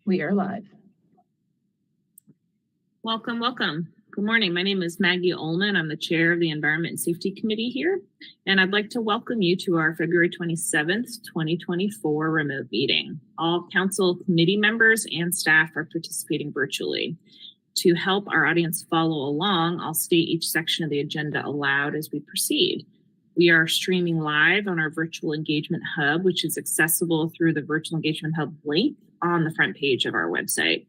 We are live. Welcome, welcome. Good morning. My name is Maggie Ullman. I'm the chair of the Environment and Safety Committee here, and I'd like to welcome you to our February 27th, 2024 remote meeting. All council committee members and staff are participating virtually. To help our audience follow along, I'll state each section of the agenda aloud as we proceed. We are streaming live on our Virtual Engagement Hub, which is accessible through the Virtual Engagement Hub link on the front page of our website.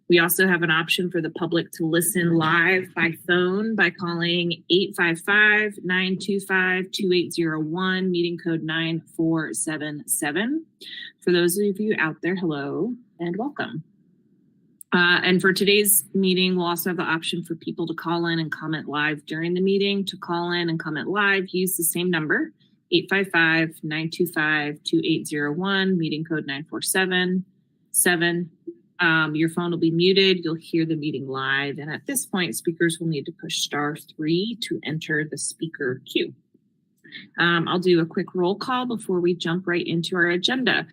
We also have an option for the public to listen live by phone by calling 855-925-2801, meeting code 9477. For those of you out there, hello and welcome. And for today's meeting, we'll also have the option for people to call in and comment live during the meeting. To call in and comment live, use the same number, 855-925-2801, meeting code 9477. Your phone will be muted. You'll hear the meeting live. And at this point, speakers will need to push *3 to enter the speaker queue. I'll do a quick roll call before we jump right into our agenda.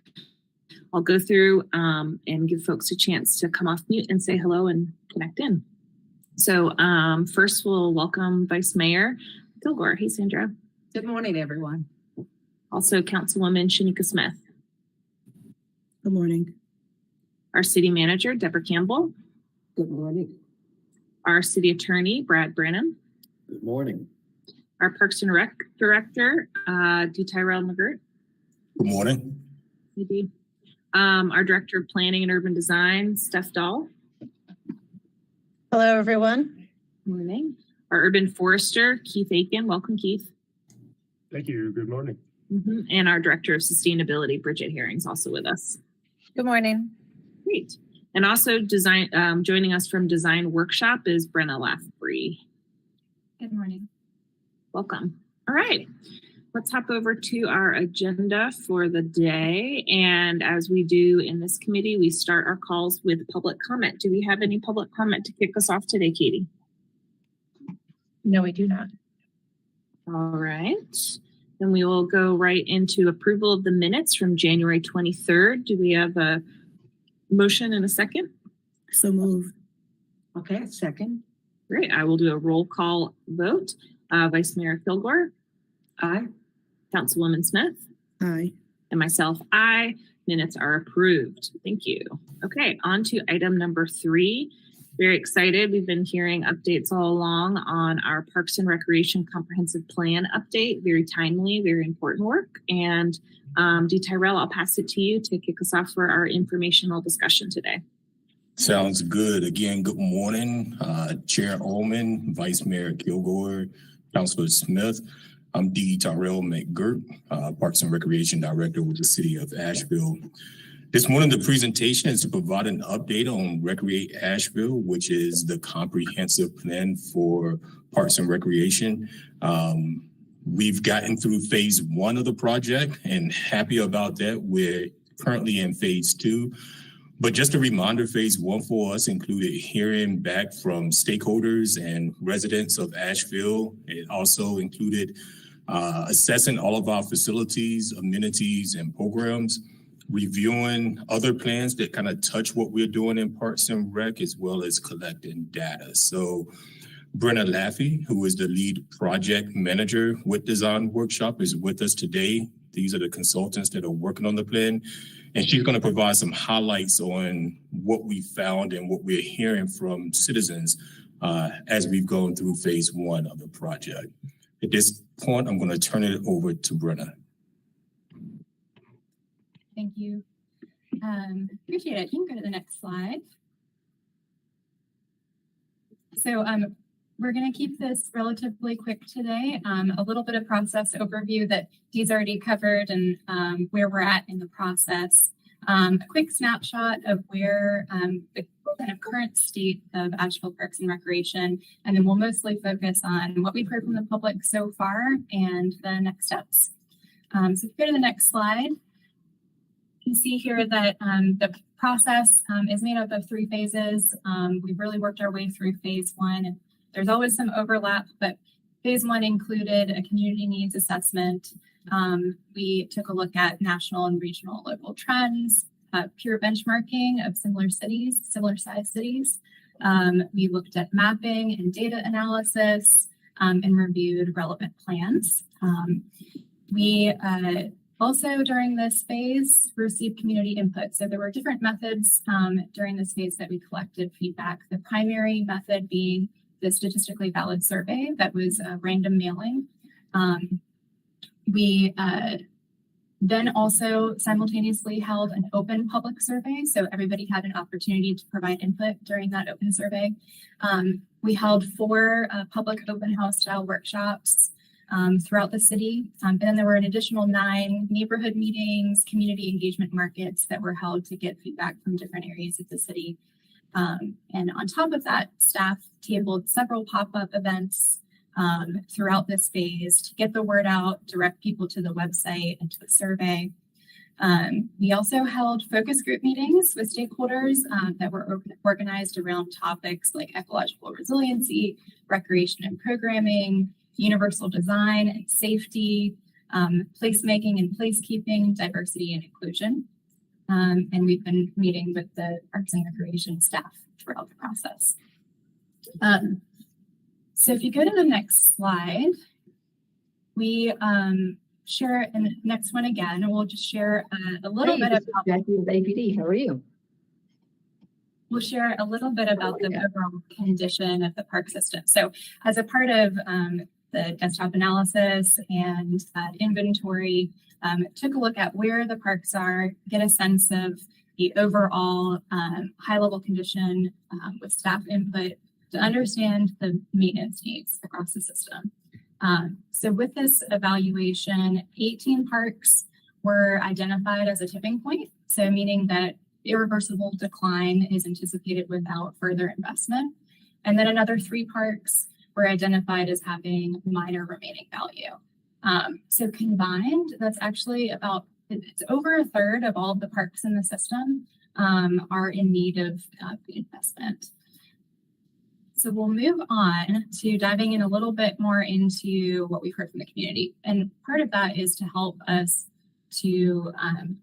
I'll go through and give folks a chance to come off mute and say hello and connect in. So first, we'll welcome Vice Mayor Kilgore. Hey, Sandra. Good morning, everyone. Also, Councilwoman Shanika Smith. Good morning. Our City Manager, Deborah Campbell. Good morning. Our City Attorney, Brad Branham. Good morning. Our Parks and Rec Director, D. Tyrell McGirt. Good morning. Maybe. Our Director of Planning and Urban Design, Steph Dahl. Hello, everyone. Good morning. Our Urban Forester, Keith Aiken. Welcome, Keith. Thank you. Good morning. And our Director of Sustainability, Bridget Herring's also with us. Good morning. Great. And also joining us from Design Workshop is Brenna Laffrey. Good morning. Welcome. All right. Let's hop over to our agenda for the day. And as we do in this committee, we start our calls with public comment. Do we have any public comment to kick us off today, Katie? No, we do not. All right. Then we will go right into approval of the minutes from January 23rd. Do we have a motion and a second? So moved. Okay, second. Great. I will do a roll call vote. Vice Mayor Kilgore. Aye. Councilwoman Smith. Aye. And myself, aye. Minutes are approved. Thank you. Okay, on to item number 3. Very excited. We've been hearing updates all along on our Parks and Recreation Comprehensive Plan update. Very timely, very important work. And D. Tyrell, I'll pass it to you to kick us off for our informational discussion today. Sounds good. Again, good morning, Chair Ullman, Vice Mayor Kilgore, Councilor Smith. I'm D. Tyrell McGirt, Parks and Recreation Director with the City of Asheville. This morning, the presentation is to provide an update on Recreate Asheville, which is the comprehensive plan for Parks and Recreation. We've gotten through phase 1 of the project and happy about that. We're currently in phase 2. But just a reminder, phase 1 for us included hearing back from stakeholders and residents of Asheville. It also included assessing all of our facilities, amenities, and programs, reviewing other plans that kind of touch what we're doing in Parks and Rec, as well as collecting data. So Brenna Laffrey, who is the lead project manager with Design Workshop, is with us today. These are the consultants that are working on the plan. And she's going to provide some highlights on what we found and what we're hearing from citizens as we've gone through phase 1 of the project. At this point, I'm going to turn it over to Brenna. Thank you. Appreciate it. You can go to the next slide. So we're going to keep this relatively quick today. A little bit of process overview that Dee's already covered and where we're at in the process. A quick snapshot of where the kind of current state of Asheville Parks and Recreation, and then we'll mostly focus on what we've heard from the public so far and the next steps. So if you go to the next slide, you can see here that the process is made up of 3 phases. We've really worked our way through phase 1. And there's always some overlap, but phase 1 included a community needs assessment. We took a look at national and regional local trends, peer benchmarking of similar sized cities. We looked at mapping and data analysis and reviewed relevant plans. We also, during this phase, received community input. So there were different methods during this phase that we collected feedback. The primary method being the statistically valid survey that was a random mailing. We then also simultaneously held an open public survey. So everybody had an opportunity to provide input during that open survey. We held 4 public open house style workshops throughout the city. And then there were an additional 9 neighborhood meetings, community engagement markets that were held to get feedback from different areas of the city. And on top of that, staff tabled several pop-up events throughout this phase to get the word out, direct people to the website and to the survey. We also held focus group meetings with stakeholders that were organized around topics like ecological resiliency, recreation and programming, universal design and safety, placemaking and placekeeping, diversity and inclusion. And we've been meeting with the Parks and Recreation staff throughout the process. So if you go to the next slide, we share, and the next one again, and we'll just share a little bit about Jackie with APD. How are you? We'll share a little bit about the overall condition of the park system. So as a part of the desktop analysis and inventory, took a look at where the parks are, get a sense of the overall high-level condition with staff input to understand the maintenance needs across the system. So with this evaluation, 18 parks were identified as a tipping point. So meaning that irreversible decline is anticipated without further investment. And then another 3 parks were identified as having minor remaining value. So combined, that's actually it's over a third of all of the parks in the system are in need of investment. So we'll move on to diving in a little bit more into what we've heard from the community. And part of that is to help us to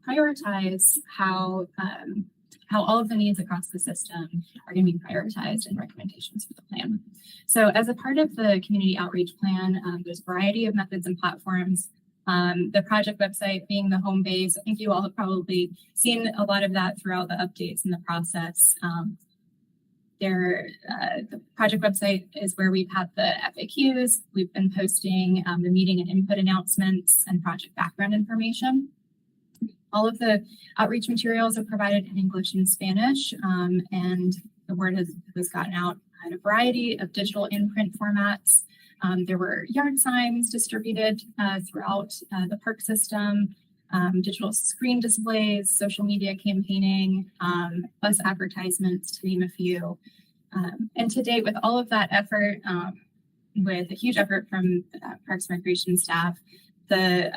prioritize how all of the needs across the system are going to be prioritized in recommendations for the plan. So as a part of the community outreach plan, there's a variety of methods and platforms. The project website being the home base, I think you all have probably seen a lot of that throughout the updates in the process. The project website is where we've had the FAQs. We've been posting the meeting and input announcements and project background information. All of the outreach materials are provided in English and Spanish, and the word has gotten out in a variety of digital in-print formats. There were yard signs distributed throughout the park system, digital screen displays, social media campaigning, bus advertisements, to name a few. And to date, with all of that effort, with a huge effort from Parks and Recreation staff, the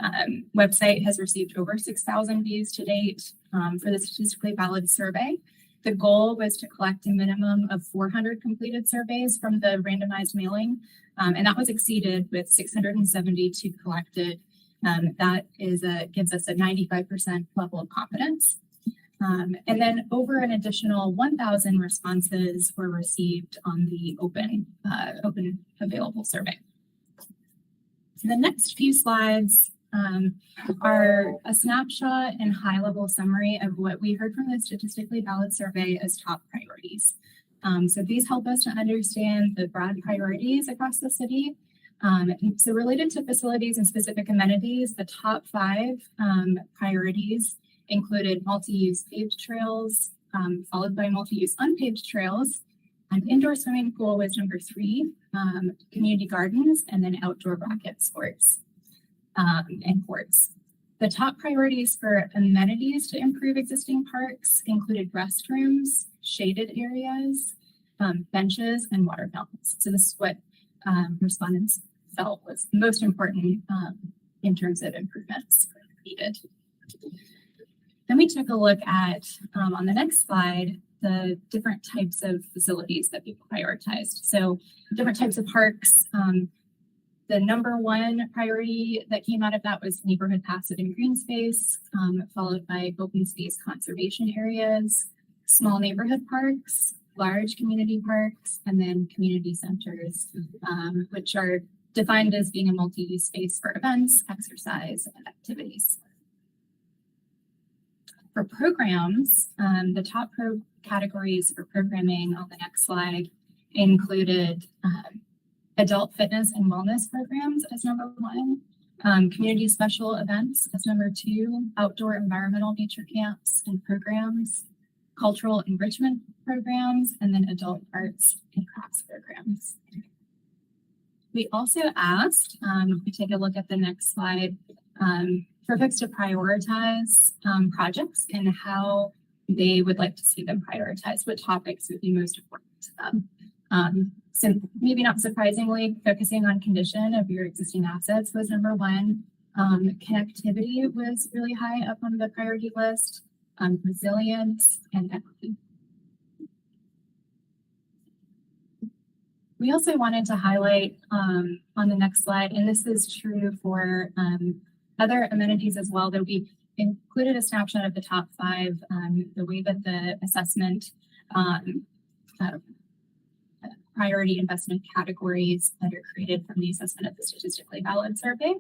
website has received over 6,000 views to date for the statistically valid survey. The goal was to collect a minimum of 400 completed surveys from the randomized mailing, and that was exceeded with 672 collected. That gives us a 95% level of confidence. And then over an additional 1,000 responses were received on the open available survey. So the next few slides are a snapshot and high-level summary of what we heard from the statistically valid survey as top priorities. So these help us to understand the broad priorities across the city. So related to facilities and specific amenities, the top 5 priorities included multi-use paved trails, followed by multi-use unpaved trails. An indoor swimming pool was number 3, community gardens, and then outdoor racket sports and courts. The top priorities for amenities to improve existing parks included restrooms, shaded areas, benches, and water fountains. So this is what respondents felt was most important in terms of improvements needed. Then we took a look at, on the next slide, the different types of facilities that people prioritized. So different types of parks. The number one priority that came out of that was neighborhood passive and green space, followed by open space conservation areas, small neighborhood parks, large community parks, and then community centers, which are defined as being a multi-use space for events, exercise, and activities. For programs, the top categories for programming on the next slide included adult fitness and wellness programs as number one, community special events as number two, outdoor environmental nature camps and programs, cultural enrichment programs, and then adult arts and crafts programs. We also asked, if we take a look at the next slide, for folks to prioritize projects and how they would like to see them prioritized, what topics would be most important to them. So maybe not surprisingly, focusing on condition of your existing assets was number one. Connectivity was really high up on the priority list, resilience, and equity. We also wanted to highlight on the next slide, and this is true for other amenities as well, that we included a snapshot of the top five, the way that the assessment priority investment categories that are created from the assessment of the statistically valid survey.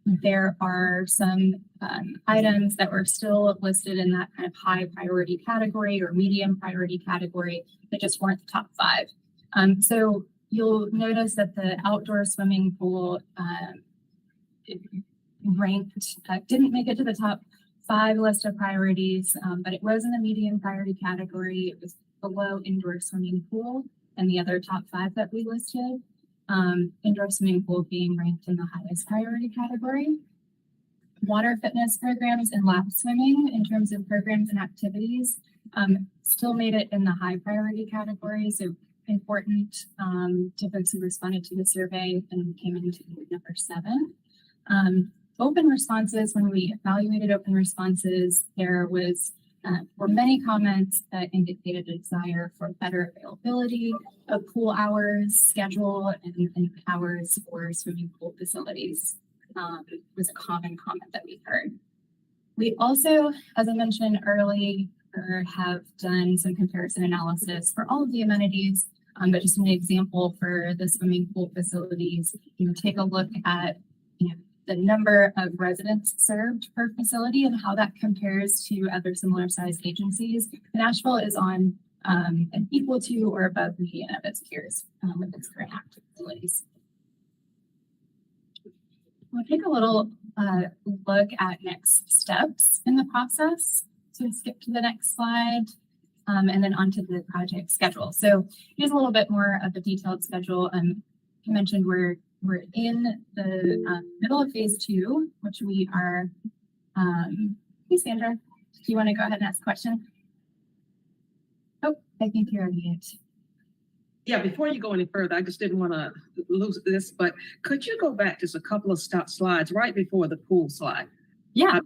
There are some items that were still listed in that kind of high priority category or medium priority category that just weren't the top five. So you'll notice that the outdoor swimming pool didn't make it to the top five list of priorities, but it was in the medium priority category. It was below indoor swimming pool and the other top five that we listed. Indoor swimming pool being ranked in the highest priority category. Water fitness programs and lap swimming in terms of programs and activities still made it in the high priority category. So important to folks who responded to the survey and came into number 7. Open responses, when we evaluated open responses, there were many comments that indicated a desire for better availability of pool hours, schedule, and hours for swimming pool facilities. Was a common comment that we heard. We also, as I mentioned earlier, have done some comparison analysis for all of the amenities, but just an example for the swimming pool facilities, take a look at the number of residents served per facility and how that compares to other similar sized agencies. And Asheville is on an equal to or above median of its peers with its current active facilities. We'll take a little look at next steps in the process. So skip to the next slide and then onto the project schedule. So here's a little bit more of a detailed schedule. I mentioned we're in the middle of phase 2, which we are, hey Sandra, do you want to go ahead and ask a question? Oh, I think you're on mute. Yeah, before you go any further, I just didn't want to lose this, but could you go back just a couple of slides right before the pool slide? Yeah.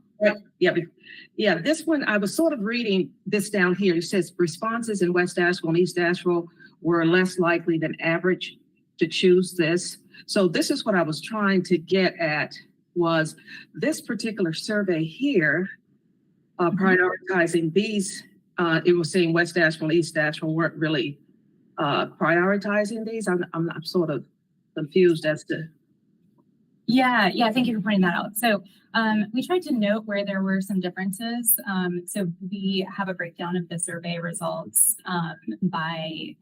Yeah, this one, I was sort of reading this down here. It says responses in West Asheville and East Asheville were less likely than average to choose this. So this is what I was trying to get at, was this particular survey here, prioritizing these, it was saying West Asheville and East Asheville weren't really prioritizing these. I'm sort of confused as to. Yeah, thank you for pointing that out. So we tried to note where there were some differences. So we have a breakdown of the survey results by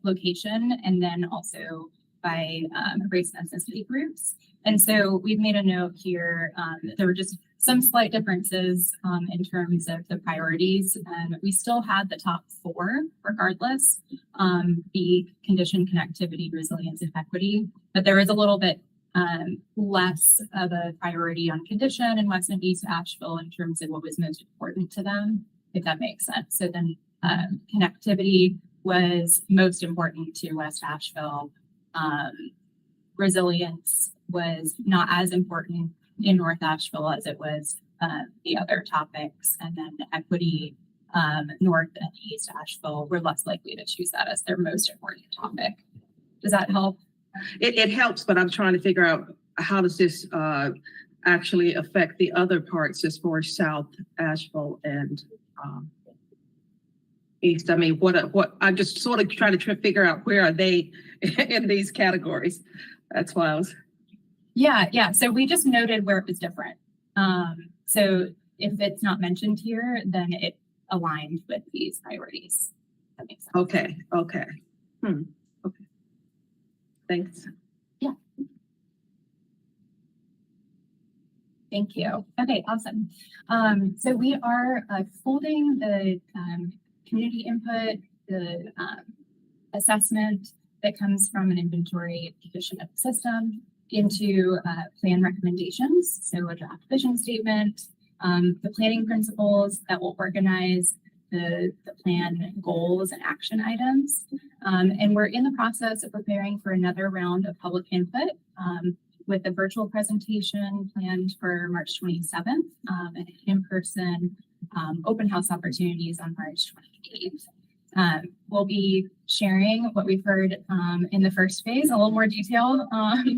location and then also by race and ethnicity groups. And so we've made a note here that there were just some slight differences in terms of the priorities. We still had the top 4 regardless, the condition, connectivity, resilience, and equity, but there was a little bit less of a priority on condition in West and East Asheville in terms of what was most important to them, if that makes sense. So then connectivity was most important to West Asheville. Resilience was not as important in North Asheville as it was the other topics, and then equity, North and East Asheville were less likely to choose that as their most important topic. Does that help? it helps, but I'm trying to figure out how does this actually affect the other parts as far as South Asheville and East. I mean, what I'm just sort of trying to figure out where are they in these categories. That's why I was. Yeah. So we just noted where it was different. So if it's not mentioned here, then it aligned with these priorities. That makes sense. Okay. Okay. Thanks. Thank you. Okay, awesome. So we are folding the community input, the assessment that comes from an inventory division of the system into plan recommendations. So a draft vision statement, the planning principles that will organize the plan goals and action items. And we're in the process of preparing for another round of public input with a virtual presentation planned for March 27th and in-person open house opportunities on March 28th. We'll be sharing what we've heard in the first phase, a little more detail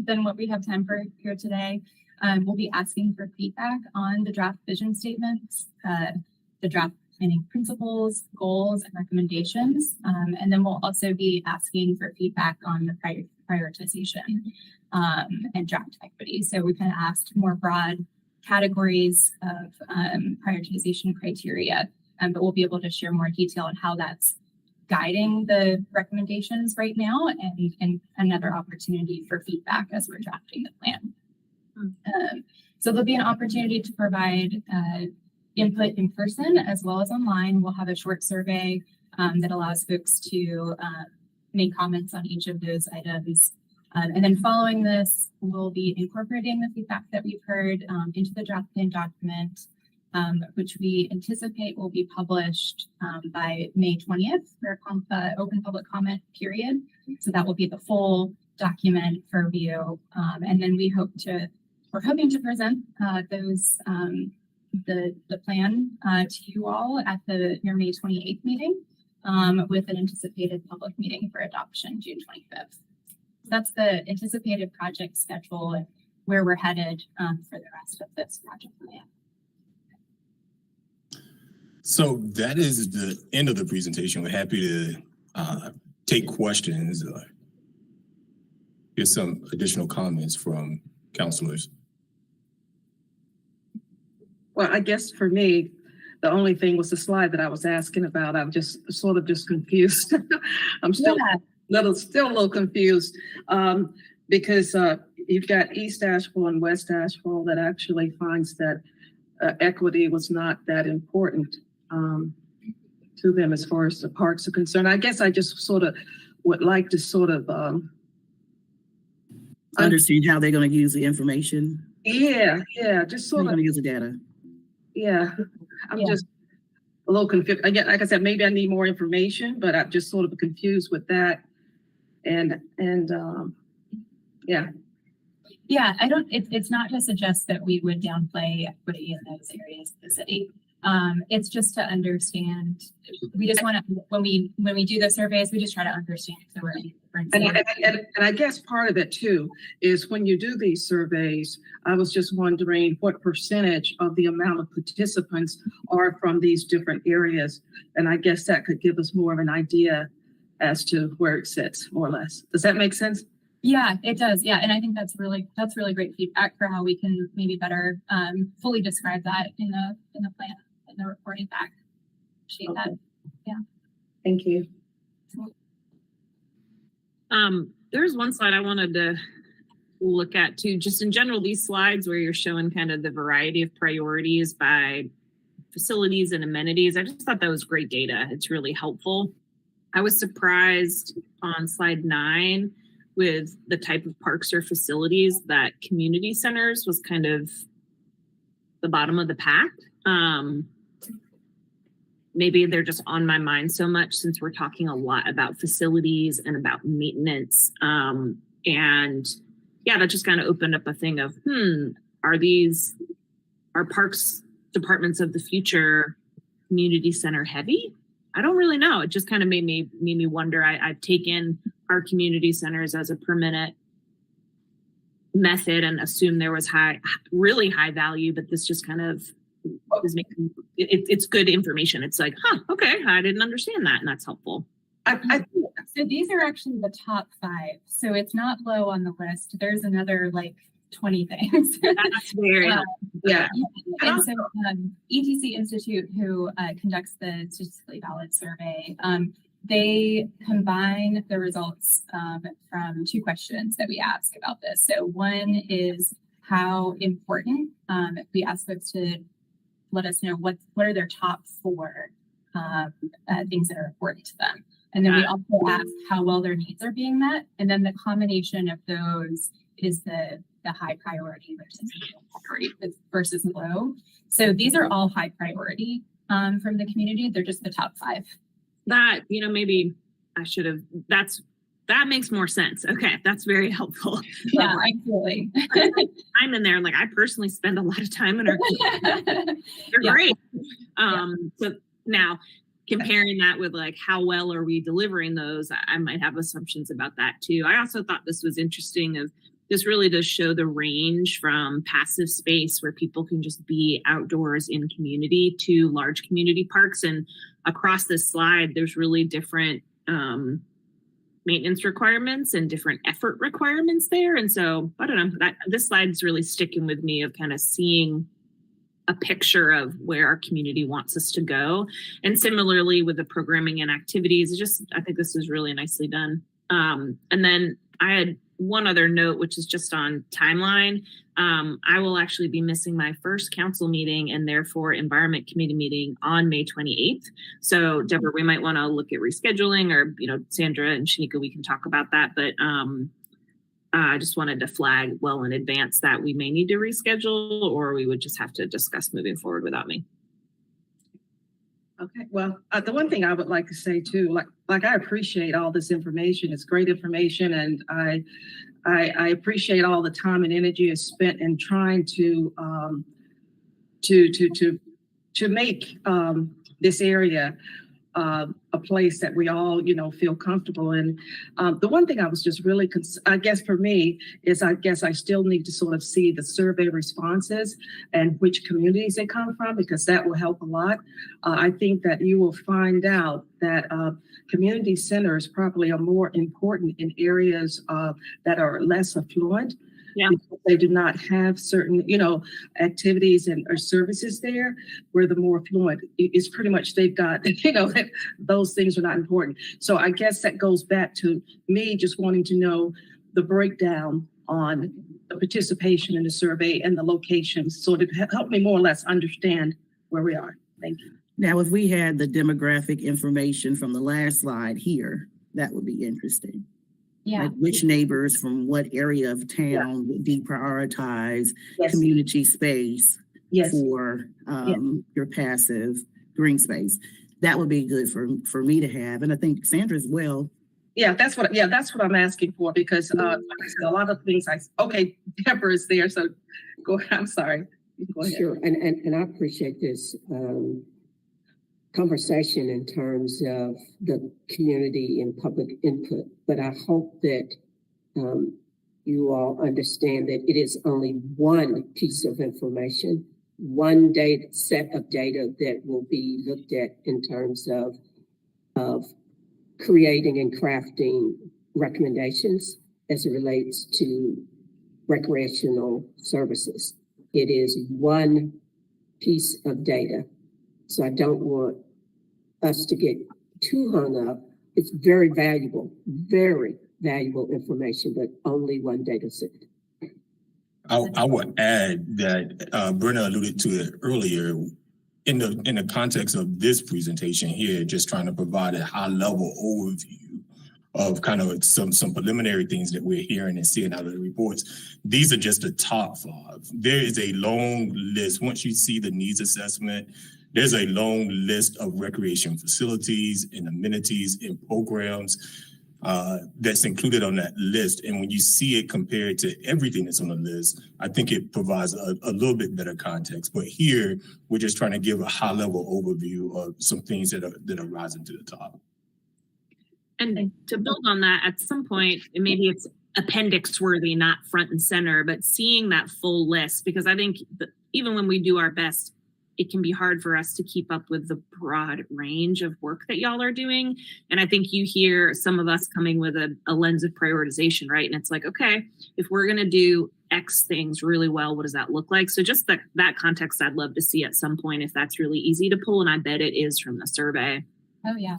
than what we have time for here today. We'll be asking for feedback on the draft vision statements, the draft planning principles, goals, and recommendations. And then we'll also be asking for feedback on the prioritization and draft equity. So we kind of asked more broad categories of prioritization criteria, but we'll be able to share more detail on how that's guiding the recommendations right now and another opportunity for feedback as we're drafting the plan. So there'll be an opportunity to provide input in person as well as online. We'll have a short survey that allows folks to make comments on each of those items. And then following this, we'll be incorporating the feedback that we've heard into the draft plan document, which we anticipate will be published by May 20th for open public comment period. So that will be the full document for review. And then we're hoping to present those the plan to you all at your May 28th meeting with an anticipated public meeting for adoption June 25th. That's the anticipated project schedule and where we're headed for the rest of this project plan. So that is the end of the presentation. We're happy to take questions, get some additional comments from counselors. Well, I guess for me, the only thing was the slide that I was asking about. I'm just sort of confused. I'm still a little confused because you've got East Asheville and West Asheville that actually finds that equity was not that important to them as far as the parks are concerned. I guess I just sort of would like to sort of understand how they're going to use the information. Yeah, just sort of going to use the data. Yeah, I'm just a little confused. Again, like I said, maybe I need more information, but I'm just sort of confused with that. And yeah. Yeah, it's not to suggest that we would downplay equity in those areas of the city. It's just to understand. We just want to, when we do the surveys, we just try to understand if there were any differences. And I guess part of it too is when you do these surveys, I was just wondering what percentage of the amount of participants are from these different areas. And I guess that could give us more of an idea as to where it sits, more or less. Does that make sense? Yeah, it does. Yeah, and I think that's really great feedback for how we can maybe better fully describe that in the plan, in the reporting back. Appreciate that. Yeah. Thank you. There's one slide I wanted to look at too. Just in general, these slides where you're showing kind of the variety of priorities by facilities and amenities. I just thought that was great data. It's really helpful. I was surprised on slide 9 with the type of parks or facilities that community centers was kind of the bottom of the pack. Maybe they're just on my mind so much since we're talking a lot about facilities and about maintenance. And yeah, that just kind of opened up a thing of, are parks departments of the future community center heavy? I don't really know. It just kind of made me wonder. I've taken our community centers as a permanent method and assumed there was really high value, but this just kind of is making it's good information. It's like, okay, I didn't understand that, and that's helpful. So these are actually the top 5. So it's not low on the list. There's another like 20 things. That's very helpful. Yeah. And so ETC Institute, who conducts the statistically valid survey, they combine the results from 2 questions that we ask about this. So one is how important. We ask folks to let us know what are their top 4 things that are important to them. And then we also ask how well their needs are being met. And then the combination of those is the high priority versus low. So these are all high priority from the community. They're just the top 5. That, maybe I should have, that makes more sense. Okay. That's very helpful. Yeah, absolutely. I'm in there. Like, I personally spend a lot of time in our They're great. So now comparing that with like, how well are we delivering those? I might have assumptions about that too. I also thought this was interesting this really does show the range from passive space where people can just be outdoors in community to large community parks. And across this slide, there's really different maintenance requirements and different effort requirements there. And so, I don't know, this slide's really sticking with me of kind of seeing a picture of where our community wants us to go. And similarly with the programming and activities, I think this is really nicely done. And then I had one other note, which is just on timeline. I will actually be missing my first council meeting and therefore environment committee meeting on May 28th. So Deborah, we might want to look at rescheduling, or, Sandra and Shanika, we can talk about that. But I just wanted to flag well in advance that we may need to reschedule, or we would just have to discuss moving forward without me. Okay, well, the one thing I would like to say too, like I appreciate all this information. It's great information, and I appreciate all the time and energy is spent in trying to make this area a place that we all, feel comfortable in. The one thing I was just really, I guess for me is, I still need to sort of see the survey responses and which communities they come from, because that will help a lot. I think that you will find out that community centers probably are more important in areas that are less affluent. Yeah. Because they do not have certain, activities or services there, where the more affluent is pretty much they've got, those things are not important. So I guess that goes back to me just wanting to know the breakdown on the participation in the survey and the locations, so to help me more or less understand where we are. Thank you. Now, if we had the demographic information from the last slide here, that would be interesting. Yeah. Like which neighbors from what area of town would deprioritize Yes. community space Yes. for your passive green space. That would be good for me to have. And I think Sandra as well. Yeah, that's what I'm asking for, because like I said, a lot of things okay, Deborah is there, so go ahead. I'm sorry. Go ahead. Sure, and I appreciate this conversation in terms of the community and public input, but I hope that you all understand that it is only one piece of information, one set of data that will be looked at in terms of creating and crafting recommendations as it relates to recreational services. It is one piece of data. So I don't want us to get too hung up. It's very valuable information, but only one data set. I would add that Brenna alluded to it earlier. In the context of this presentation here, just trying to provide a high level overview of kind of some preliminary things that we're hearing and seeing out of the reports. These are just the top 5. There is a long list. Once you see the needs assessment, there's a long list of recreation facilities and amenities and programs that's included on that list. And when you see it compared to everything that's on the list, I think it provides a little bit better context. But here, we're just trying to give a high level overview of some things that are rising to the top. And to build on that, at some point, and maybe it's appendix worthy, not front and center, but seeing that full list, because I think even when we do our best, it can be hard for us to keep up with the broad range of work that y'all are doing. And I think you hear some of us coming with a lens of prioritization, right? And it's like, okay, if we're going to do X things really well, what does that look like? So just that context, I'd love to see at some point if that's really easy to pull. And I bet it is from the survey. Oh, yeah.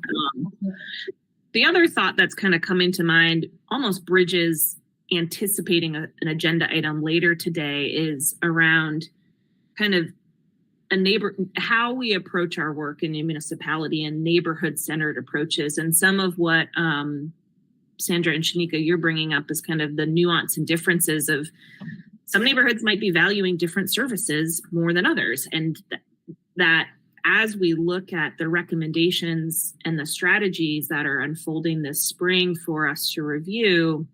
The other thought that's kind of coming to mind almost bridges anticipating an agenda item later today is around kind of how we approach our work in the municipality and neighborhood centered approaches. And some of what Sandra and Shanika, you're bringing up is kind of the nuance and differences of some neighborhoods might be valuing different services more than others. And that as we look at the recommendations and the strategies that are unfolding this spring for us to review,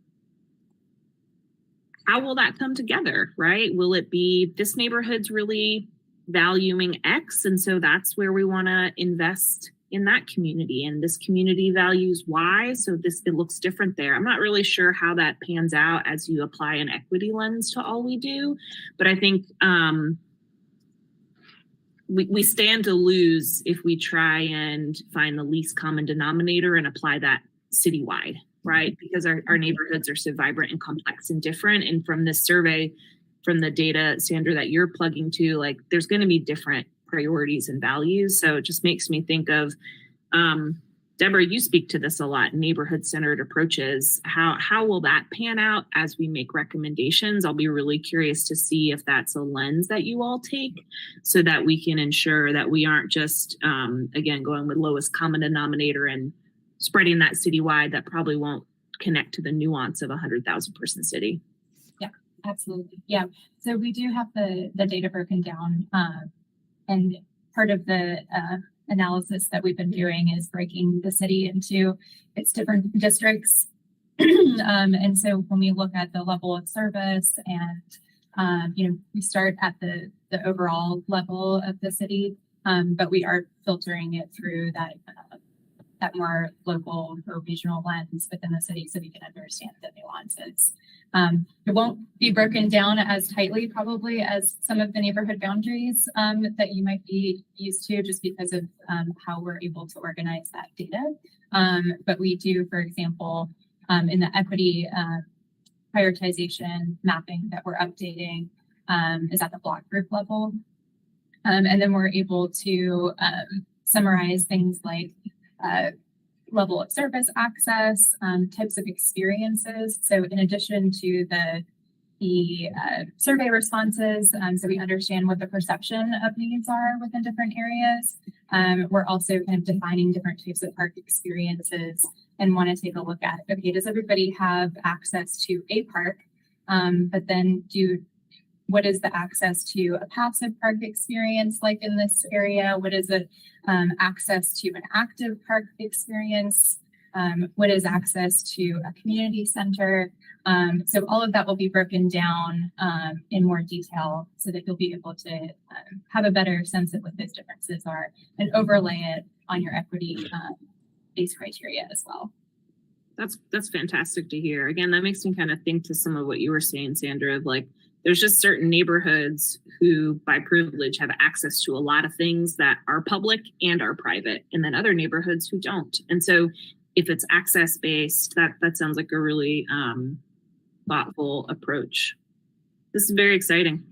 how will that come together, right? Will it be this neighborhood's really valuing X, and so that's where we want to invest in that community, and this community values Y, so it looks different there. I'm not really sure how that pans out as you apply an equity lens to all we do, but I think we stand to lose if we try and find the least common denominator and apply that citywide, right? Because our neighborhoods are so vibrant and complex and different. And from this survey, from the data, Sandra, that you're plugging to, like there's going to be different priorities and values. So it just makes me think of, Deborah, you speak to this a lot, neighborhood-centered approaches. How will that pan out as we make recommendations? I'll be really curious to see if that's a lens that you all take so that we can ensure that we aren't just, again, going with lowest common denominator and spreading that citywide that probably won't connect to the nuance of a 100,000 person city. Yeah, absolutely. Yeah. So we do have the data broken down, and part of the analysis that we've been doing is breaking the city into its different districts. And so when we look at the level of service and, we start at the overall level of the city, but we are filtering it through that more local or regional lens within the city so we can understand the nuances. It won't be broken down as tightly probably as some of the neighborhood boundaries that you might be used to just because of how we're able to organize that data. But we do, for example, in the equity prioritization mapping that we're updating is at the block group level. And then we're able to summarize things like level of service access, types of experiences. So in addition to the survey responses, so we understand what the perception of needs are within different areas. We're also kind of defining different types of park experiences and want to take a look at, okay, does everybody have access to a park? But then what is the access to a passive park experience like in this area? What is it access to an active park experience? What is access to a community center? So all of that will be broken down in more detail so that you'll be able to have a better sense of what those differences are and overlay it on your equity-based criteria as well. That's fantastic to hear. Again, that makes me kind of think to some of what you were saying, Sandra, of like, there's just certain neighborhoods who by privilege have access to a lot of things that are public and are private, and then other neighborhoods who don't. And so if it's access based, that sounds like a really thoughtful approach. This is very exciting.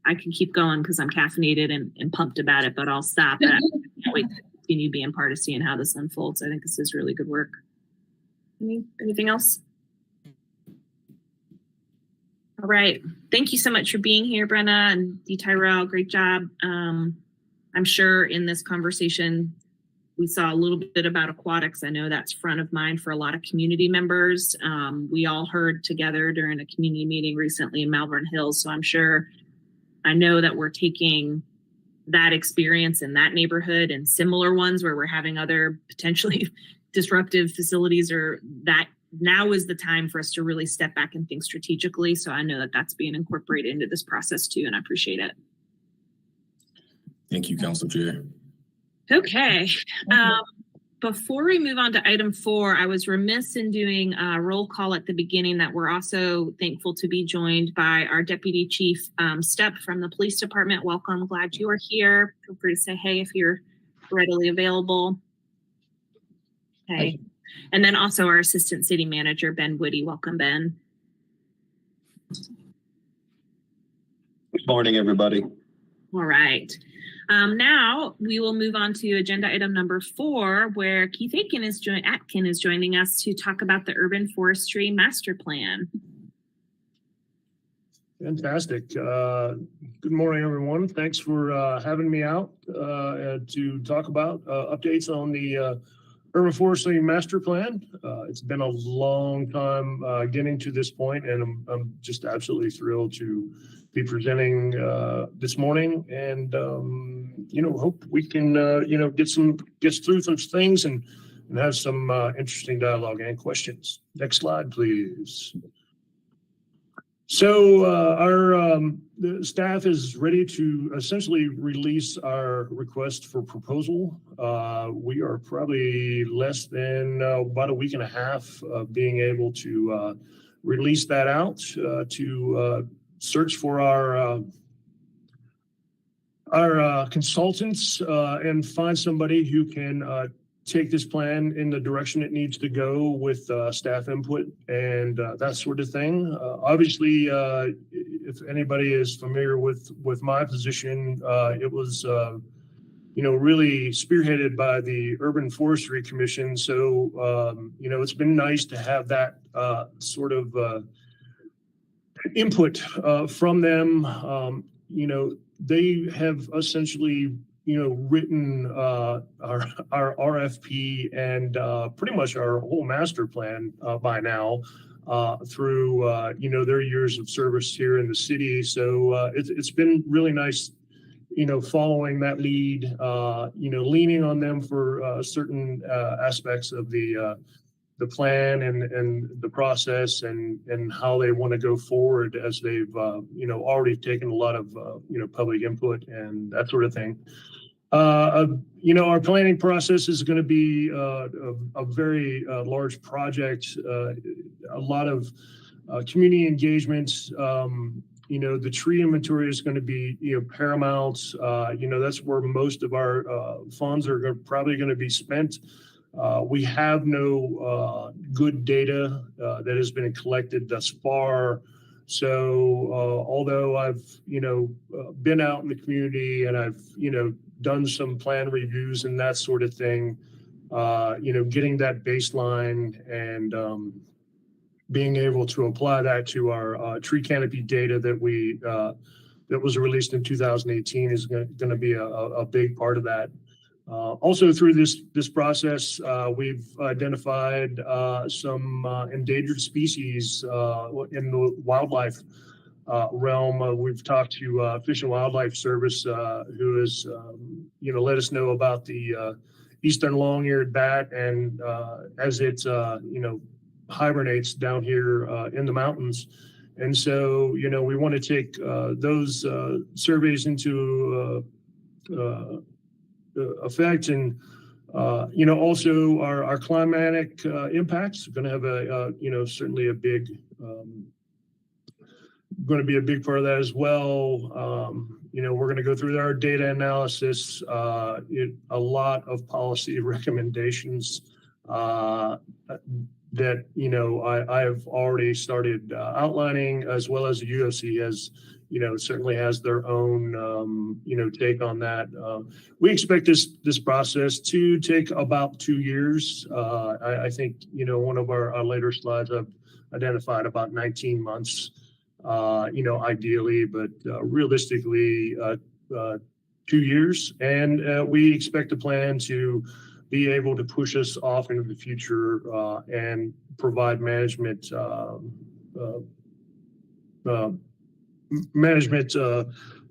I can keep going because I'm caffeinated and pumped about it, but I'll stop. I can't wait to continue being part of seeing how this unfolds. I think this is really good work. Anything else? All right. Thank you so much for being here, Brenna and Dee Tyrell. Great job. I'm sure in this conversation, we saw a little bit about aquatics. I know that's front of mind for a lot of community members. We all heard together during a community meeting recently in Malvern Hills. So I know that we're taking that experience in that neighborhood and similar ones where we're having other potentially disruptive facilities, or that now is the time for us to really step back and think strategically. So I know that that's being incorporated into this process too, and I appreciate it. Thank you, Council Chair. Okay. Before we move on to item 4, I was remiss in doing a roll call at the beginning that we're also thankful to be joined by our Deputy Chief Stepp from the Police Department. Welcome. Glad you are here. Feel free to say hey if you're readily available. Hey. And then also our Assistant City Manager, Ben Woody. Welcome, Ben. Good morning, everybody. All right. Now we will move on to agenda item number 4, where Keith Atkin is joining us to talk about the Urban Forestry Master Plan. Fantastic. Good morning, everyone. Thanks for having me out to talk about updates on the Urban Forestry Master Plan. It's been a long time getting to this point, and I'm just absolutely thrilled to be presenting this morning, and hope we can get through some things and have some interesting dialogue and questions. Next slide, please. So the staff is ready to essentially release our request for proposal. We are probably less than about a week and a half of being able to release that out to search for our consultants and find somebody who can take this plan in the direction it needs to go with staff input and that sort of thing. Obviously, if anybody is familiar with my position, it was really spearheaded by the Urban Forestry Commission. So it's been nice to have that sort of input from them. They have essentially written our RFP and pretty much our whole master plan by now through their years of service here in the city. So it's been really nice following that lead, leaning on them for certain aspects of the plan and the process and how they want to go forward, as they've already taken a lot of public input and that sort of thing. Our planning process is going to be a very large project, a lot of community engagement. The tree inventory is going to be paramount. That's where most of our funds are probably going to be spent. We have no good data that has been collected thus far. So although I've been out in the community and I've done some plan reviews and that sort of thing, getting that baseline and being able to apply that to our tree canopy data that was released in 2018 is going to be a big part of that. Also through this process, we've identified some endangered species in the wildlife realm. We've talked to Fish and Wildlife Service, who has let us know about the eastern long-eared bat, and as it hibernates down here in the mountains. And so we want to take those surveys into effect, and also our climatic impacts are going to have certainly a big going to be a big part of that as well. We're going to go through our data analysis, a lot of policy recommendations that I have already started outlining, as well as the UFC has certainly has their own take on that. We expect this process to take about 2 years. I think one of our later slides I've identified about 19 months. Ideally, but realistically, 2 years. And we expect the plan to be able to push us off into the future and provide management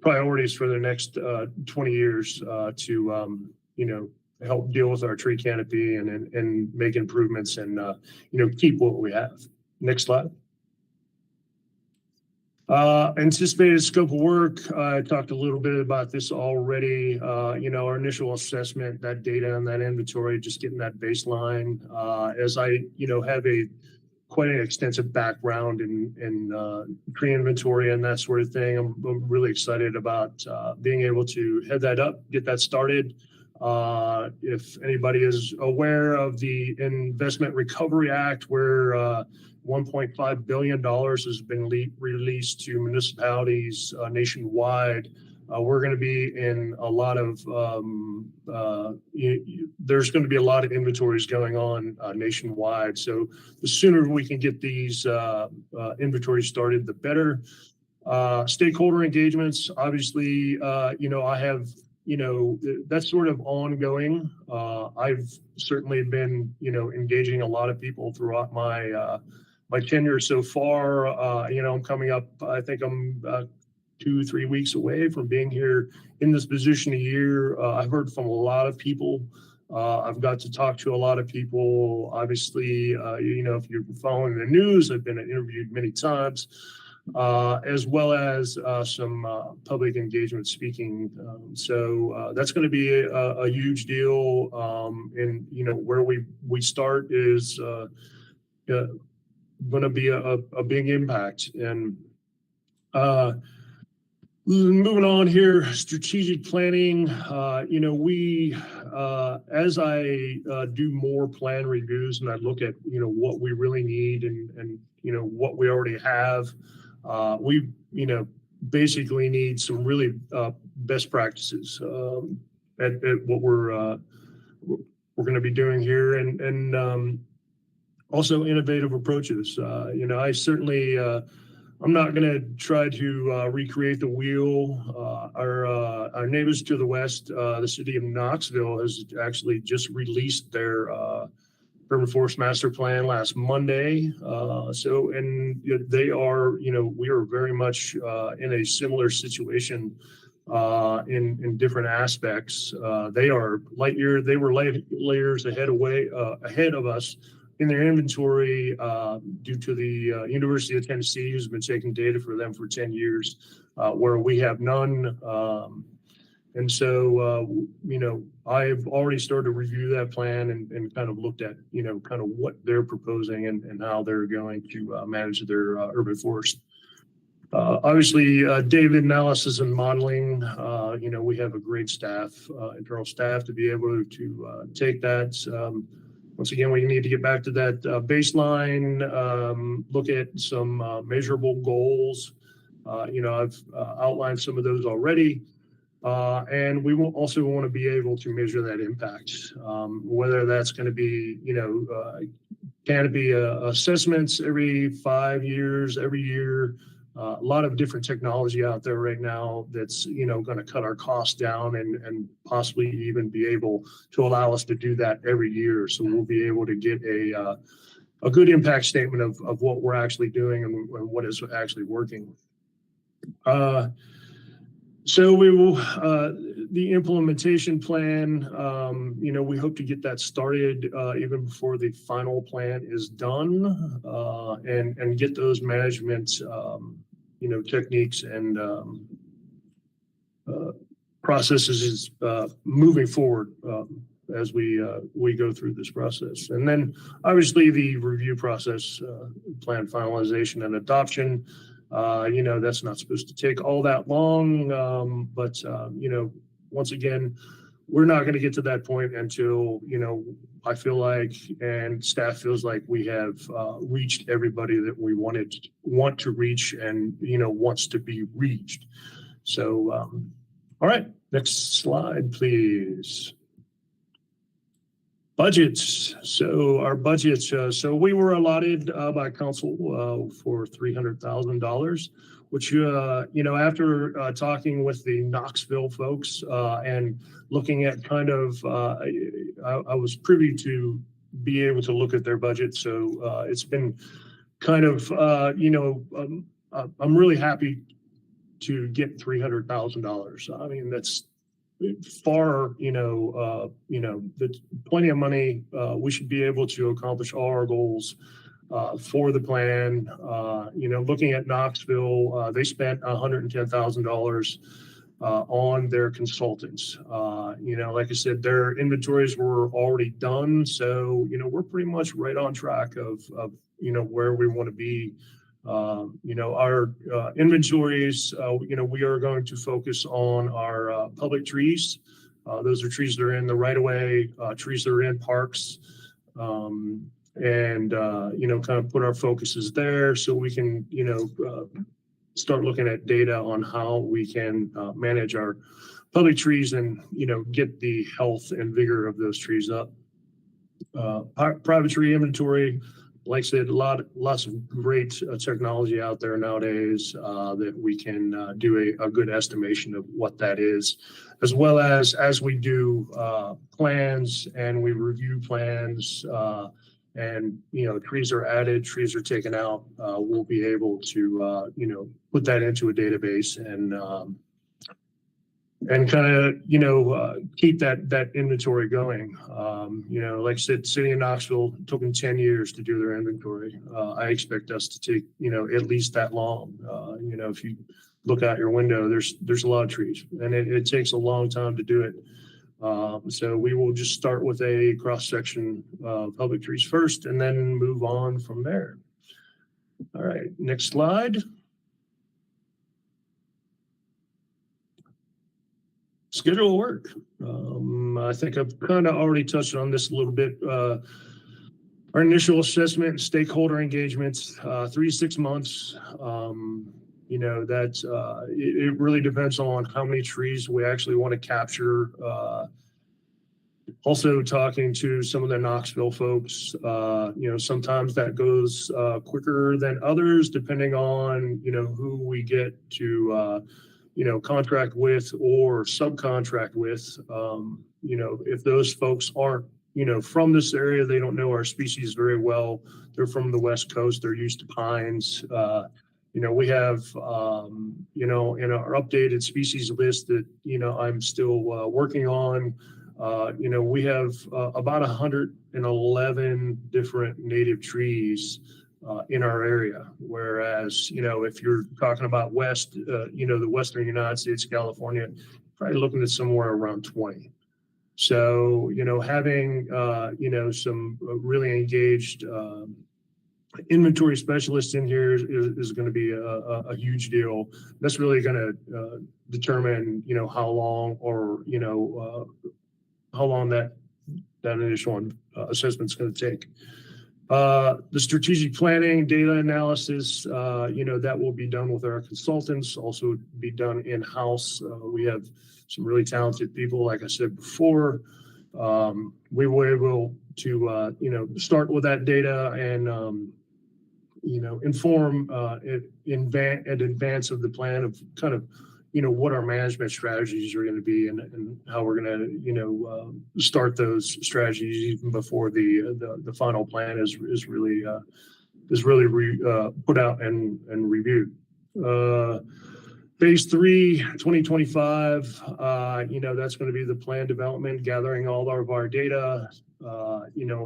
priorities for the next 20 years to help deal with our tree canopy and make improvements and keep what we have. Next slide. Anticipated scope of work. I talked a little bit about this already. Our initial assessment, that data and that inventory, just getting that baseline. As I, have quite an extensive background in tree inventory and that sort of thing. I'm really excited about being able to head that up, get that started. If anybody is aware of the Investment Recovery Act, where $1.5 billion has been released to municipalities nationwide. We're going to be in a lot of, there's going to be a lot of inventories going on nationwide. So the sooner we can get these inventories started, the better. Stakeholder engagements, obviously, I have, that's sort of ongoing. I've certainly been, engaging a lot of people throughout my tenure so far. I'm coming up, I think I'm 2-3 weeks away from being here in this position a year. I've heard from a lot of people. I've got to talk to a lot of people. Obviously, if you're following the news, I've been interviewed many times, as well as some public engagement speaking. So that's going to be a huge deal. And, where we start is going to be a big impact. And moving on here, strategic planning. We as I do more plan reviews and I look at what we really need and what we already have, we basically need some really best practices at what we're going to be doing here, and also innovative approaches. I certainly, I'm not going to try to recreate the wheel. Our neighbors to the west, the city of Knoxville, has actually just released their urban forest master plan last Monday. They are, we are very much in a similar situation in different aspects. They are they were light years ahead of us in their inventory due to the University of Tennessee, who's been taking data for them for 10 years, where we have none. And so, I've already started to review that plan and kind of looked at, kind of what they're proposing and how they're going to manage their urban forest. Obviously, data analysis and modeling, we have a great staff, internal staff, to be able to take that. Once again, we need to get back to that baseline, look at some measurable goals. I've outlined some of those already. And we will also want to be able to measure that impact, whether that's going to be, can it be assessments every 5 years, every year. A lot of different technology out there right now that's, going to cut our costs down and possibly even be able to allow us to do that every year. So we'll be able to get a good impact statement of what we're actually doing and what is actually working. So we will, the implementation plan, we hope to get that started even before the final plan is done, and get those management, techniques and processes moving forward as we go through this process. And then obviously the review process, plan finalization and adoption. That's not supposed to take all that long, but once again, we're not going to get to that point until, I feel like, and staff feels like we have reached everybody that we want to reach and, wants to be reached. So, all right, next slide, please. Budgets. So our budgets, so we were allotted by council for $300,000, which, after talking with the Knoxville folks and looking at kind of, I was privy to be able to look at their budget. So it's been kind of, I'm really happy to get $300,000. I mean, that's far, that's plenty of money. We should be able to accomplish all our goals for the plan. Looking at Knoxville, they spent $110,000 on their consultants. Like I said, their inventories were already done. So, we're pretty much right on track of where we want to be. Our inventories, we are going to focus on our public trees. Those are trees that are in the right of way, trees that are in parks. Kind of put our focuses there so we can, start looking at data on how we can manage our public trees and, get the health and vigor of those trees up. Private tree inventory, like I said, lots of great technology out there nowadays that we can do a good estimation of what that is, as well as we do plans and we review plans and trees are added, trees are taken out, we'll be able to put that into a database and kind of keep that inventory going. Like I said, city of Knoxville took them 10 years to do their inventory. I expect us to take at least that long. If you look out your window, there's a lot of trees, and it takes a long time to do it. So we will just start with a cross section of public trees first, and then move on from there. All right, next slide. Schedule of work. I think I've kind of already touched on this a little bit. Our initial assessment, stakeholder engagements, 3 to 6 months. It really depends on how many trees we actually want to capture. Also talking to some of the Knoxville folks, sometimes that goes quicker than others, depending on, who we get to, contract with or subcontract with. If those folks aren't, from this area, they don't know our species very well. They're from the West Coast. They're used to pines. We have, in our updated species list that, I'm still working on, we have about 111 different native trees in our area. Whereas, if you're talking about the Western United States, California, probably looking at somewhere around 20. So, having, some really engaged inventory specialists in here is going to be a huge deal. That's really going to determine, how long or, how long that initial assessment is going to take. The strategic planning, data analysis, that will be done with our consultants, also be done in-house. We have some really talented people, like I said before. We were able to, start with that data and, inform in advance of the plan of kind of, what our management strategies are going to be and how we're going to, start those strategies even before the final plan is really put out and reviewed. Phase 3, 2025, that's going to be the plan development, gathering all of our data,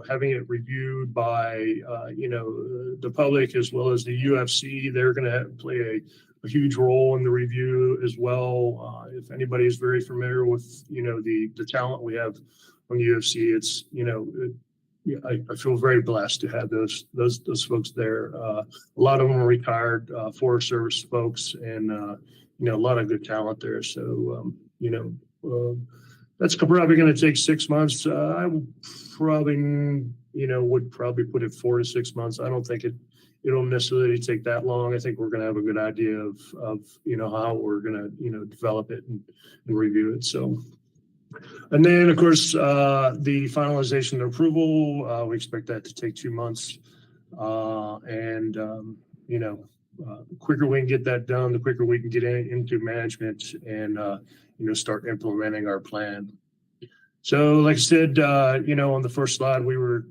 having it reviewed by, the public as well as the UFC. They're going to play a huge role in the review as well. If anybody is very familiar with, the talent we have on the UFC, it's, I feel very blessed to have those folks there. A lot of them are retired Forest Service folks, and a lot of good talent there. So that's probably going to take 6 months. I would probably put it 4 to 6 months. I don't think it'll necessarily take that long. I think we're going to have a good idea of how we're going to develop it and review it. So. And then, of course, the finalization and approval, we expect that to take 2 months. The quicker we can get that done, the quicker we can get into management and, start implementing our plan. So, like I said, on the first slide, we were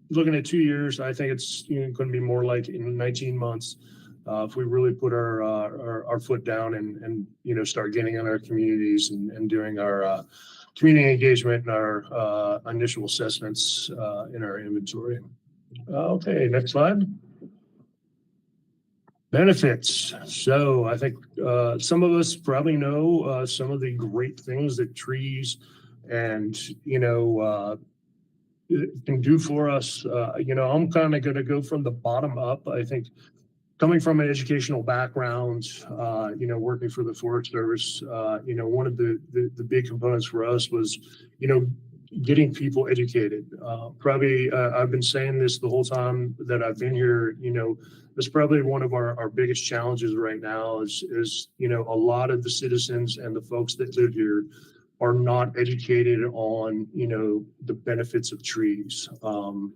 looking at 2 years. I think it's going to be more like in 19 months. If we really put our foot down and start getting in our communities and doing our community engagement and our initial assessments in our inventory. Okay, next slide. Benefits. So I think some of us probably know some of the great things that trees and, can do for us. I'm kind of going to go from the bottom up. I think coming from an educational background, working for the Forest Service, one of the big components for us was, getting people educated. I've been saying this the whole time that I've been here. That's probably one of our biggest challenges right now is a lot of the citizens and the folks that live here are not educated on, the benefits of trees. And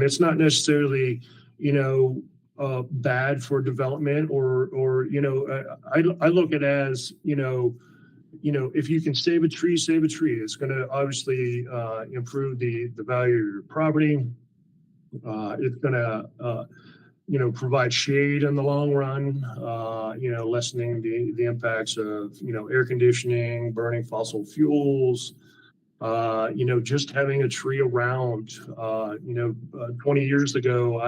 it's not necessarily, bad for development or I look at it as, if you can save a tree, save a tree. It's going to obviously improve the value of your property. It's going to, provide shade in the long run, lessening the impacts of, air conditioning, burning fossil fuels, just having a tree around. 20 years ago,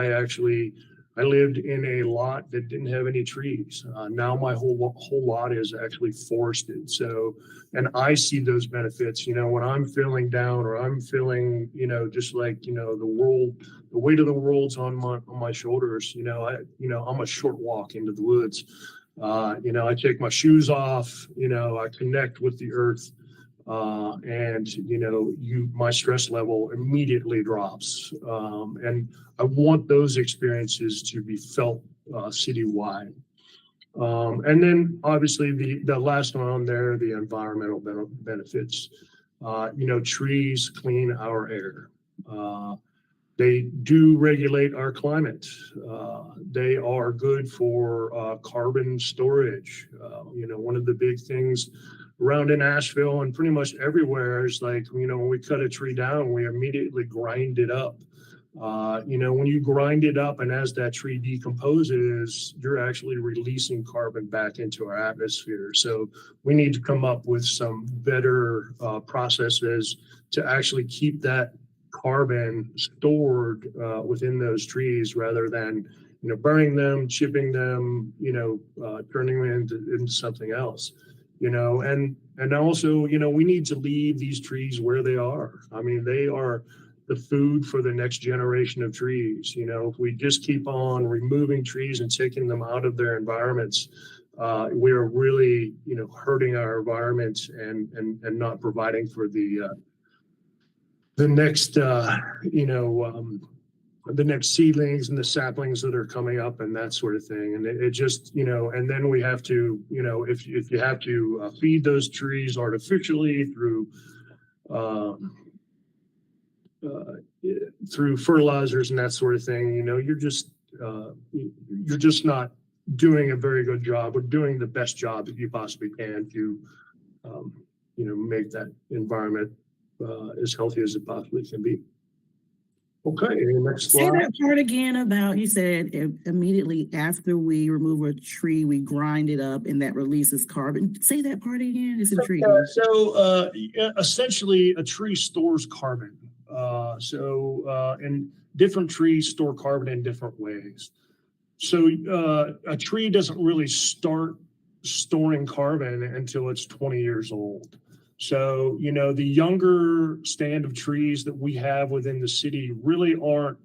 I lived in a lot that didn't have any trees. Now my whole lot is actually forested. So, and I see those benefits, when I'm feeling down or I'm feeling, just like, the weight of the world's on my shoulders. I'm a short walk into the woods. I take my shoes off, I connect with the earth. And my stress level immediately drops. And I want those experiences to be felt citywide. And then obviously the last one on there, the environmental benefits. Trees clean our air. They do regulate our climate. They are good for carbon storage. One of the big things around in Asheville and pretty much everywhere is like, when we cut a tree down, we immediately grind it up. When you grind it up and as that tree decomposes, you're actually releasing carbon back into our atmosphere. So we need to come up with some better processes to actually keep that carbon stored within those trees rather than, burning them, chipping them, turning them into something else. And also, we need to leave these trees where they are. I mean, they are the food for the next generation of trees. If we just keep on removing trees and taking them out of their environments, we are really, hurting our environment and not providing for the next, the next seedlings and the saplings that are coming up and that sort of thing. And it just, and then we have to, if you have to feed those trees artificially through fertilizers and that sort of thing, you're just not doing a very good job or doing the best job that you possibly can to, make that environment as healthy as it possibly can be. Okay, next Say slide. that part again about, you said immediately after we remove a tree, we grind it up and that releases carbon. Say that part again, it's intriguing. Essentially a tree stores carbon. And different trees store carbon in different ways. So a tree doesn't really start storing carbon until it's 20 years old. So, the younger stand of trees that we have within the city really aren't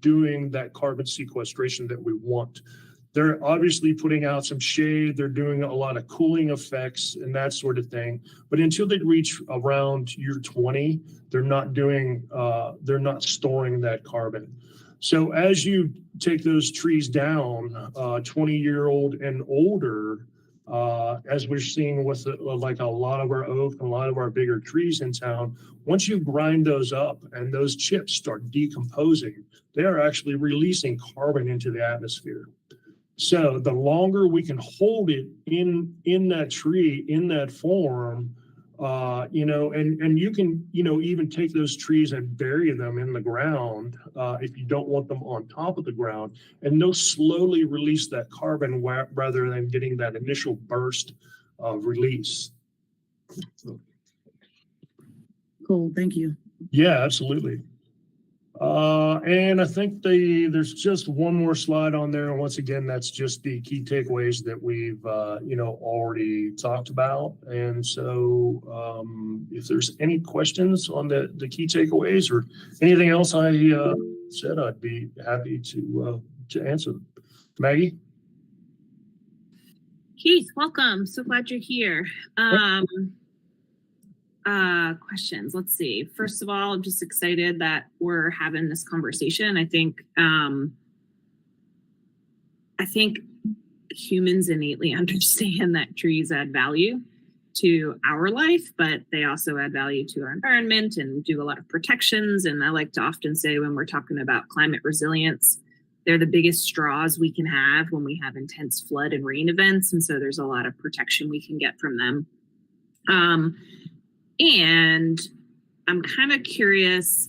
doing that carbon sequestration that we want. They're obviously putting out some shade. They're doing a lot of cooling effects and that sort of thing. But until they reach around year 20, they're not storing that carbon. So as you take those trees down, 20-year-old and older, as we're seeing with like a lot of our oak and a lot of our bigger trees in town, once you grind those up and those chips start decomposing, they are actually releasing carbon into the atmosphere. So the longer we can hold it in that tree, in that form, and you can, even take those trees and bury them in the ground if you don't want them on top of the ground, and they'll slowly release that carbon rather than getting that initial burst of release. Cool, thank you. Yeah, absolutely. And I think there's just one more slide on there. And once again, that's just the key takeaways that we've, already talked about. And so if there's any questions on the key takeaways or anything else I said, I'd be happy to answer them. Maggie? Keith, welcome. So glad you're here. Questions. Let's see. First of all, I'm just excited that we're having this conversation. I think humans innately understand that trees add value to our life, but they also add value to our environment and do a lot of protections. And I like to often say when we're talking about climate resilience, they're the biggest straws we can have when we have intense flood and rain events. And so there's a lot of protection we can get from them. And I'm kind of curious,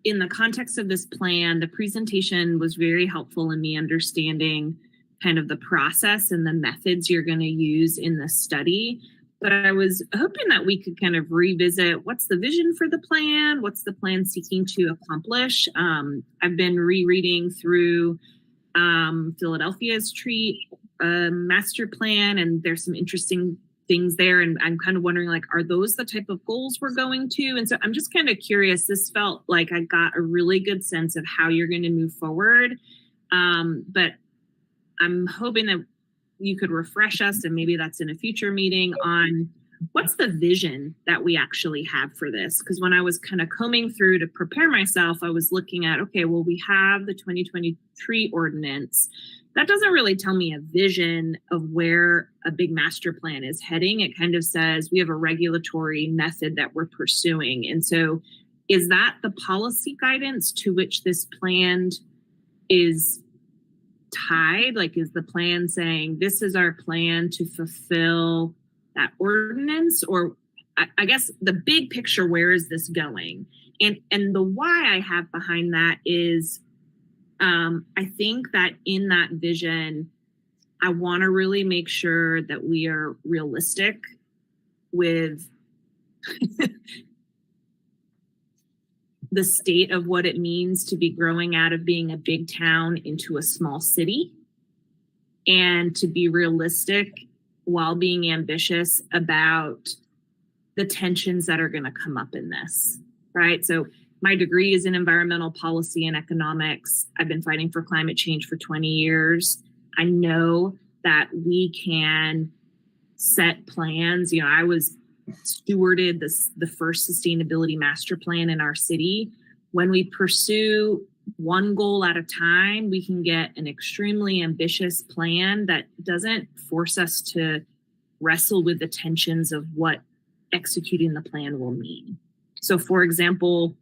in the context of this plan, the presentation was very helpful in me understanding kind of the process and the methods you're going to use in the study. But I was hoping that we could kind of revisit what's the vision for the plan, what's the plan seeking to accomplish. I've been rereading through Philadelphia's tree master plan, and there's some interesting things there. And I'm kind of wondering, like, are those the type of goals we're going to? And so I'm just kind of curious. This felt like I got a really good sense of how you're going to move forward. But I'm hoping that you could refresh us, and maybe that's in a future meeting, on what's the vision that we actually have for this? Because when I was kind of combing through to prepare myself, I was looking at, okay, well, we have the 2020 tree ordinance. That doesn't really tell me a vision of where a big master plan is heading. It kind of says we have a regulatory method that we're pursuing. And so is that the policy guidance to which this plan is tied? Like, is the plan saying this is our plan to fulfill that ordinance? Or I guess the big picture, where is this going? And the why I have behind that is I think that in that vision, I want to really make sure that we are realistic with the state of what it means to be growing out of being a big town into a small city, and to be realistic while being ambitious about the tensions that are going to come up in this, right? So my degree is in environmental policy and economics. I've been fighting for climate change for 20 years. I know that we can set plans. I was stewarded the first sustainability master plan in our city. When we pursue one goal at a time, we can get an extremely ambitious plan that doesn't force us to wrestle with the tensions of what executing the plan will mean. So, for example,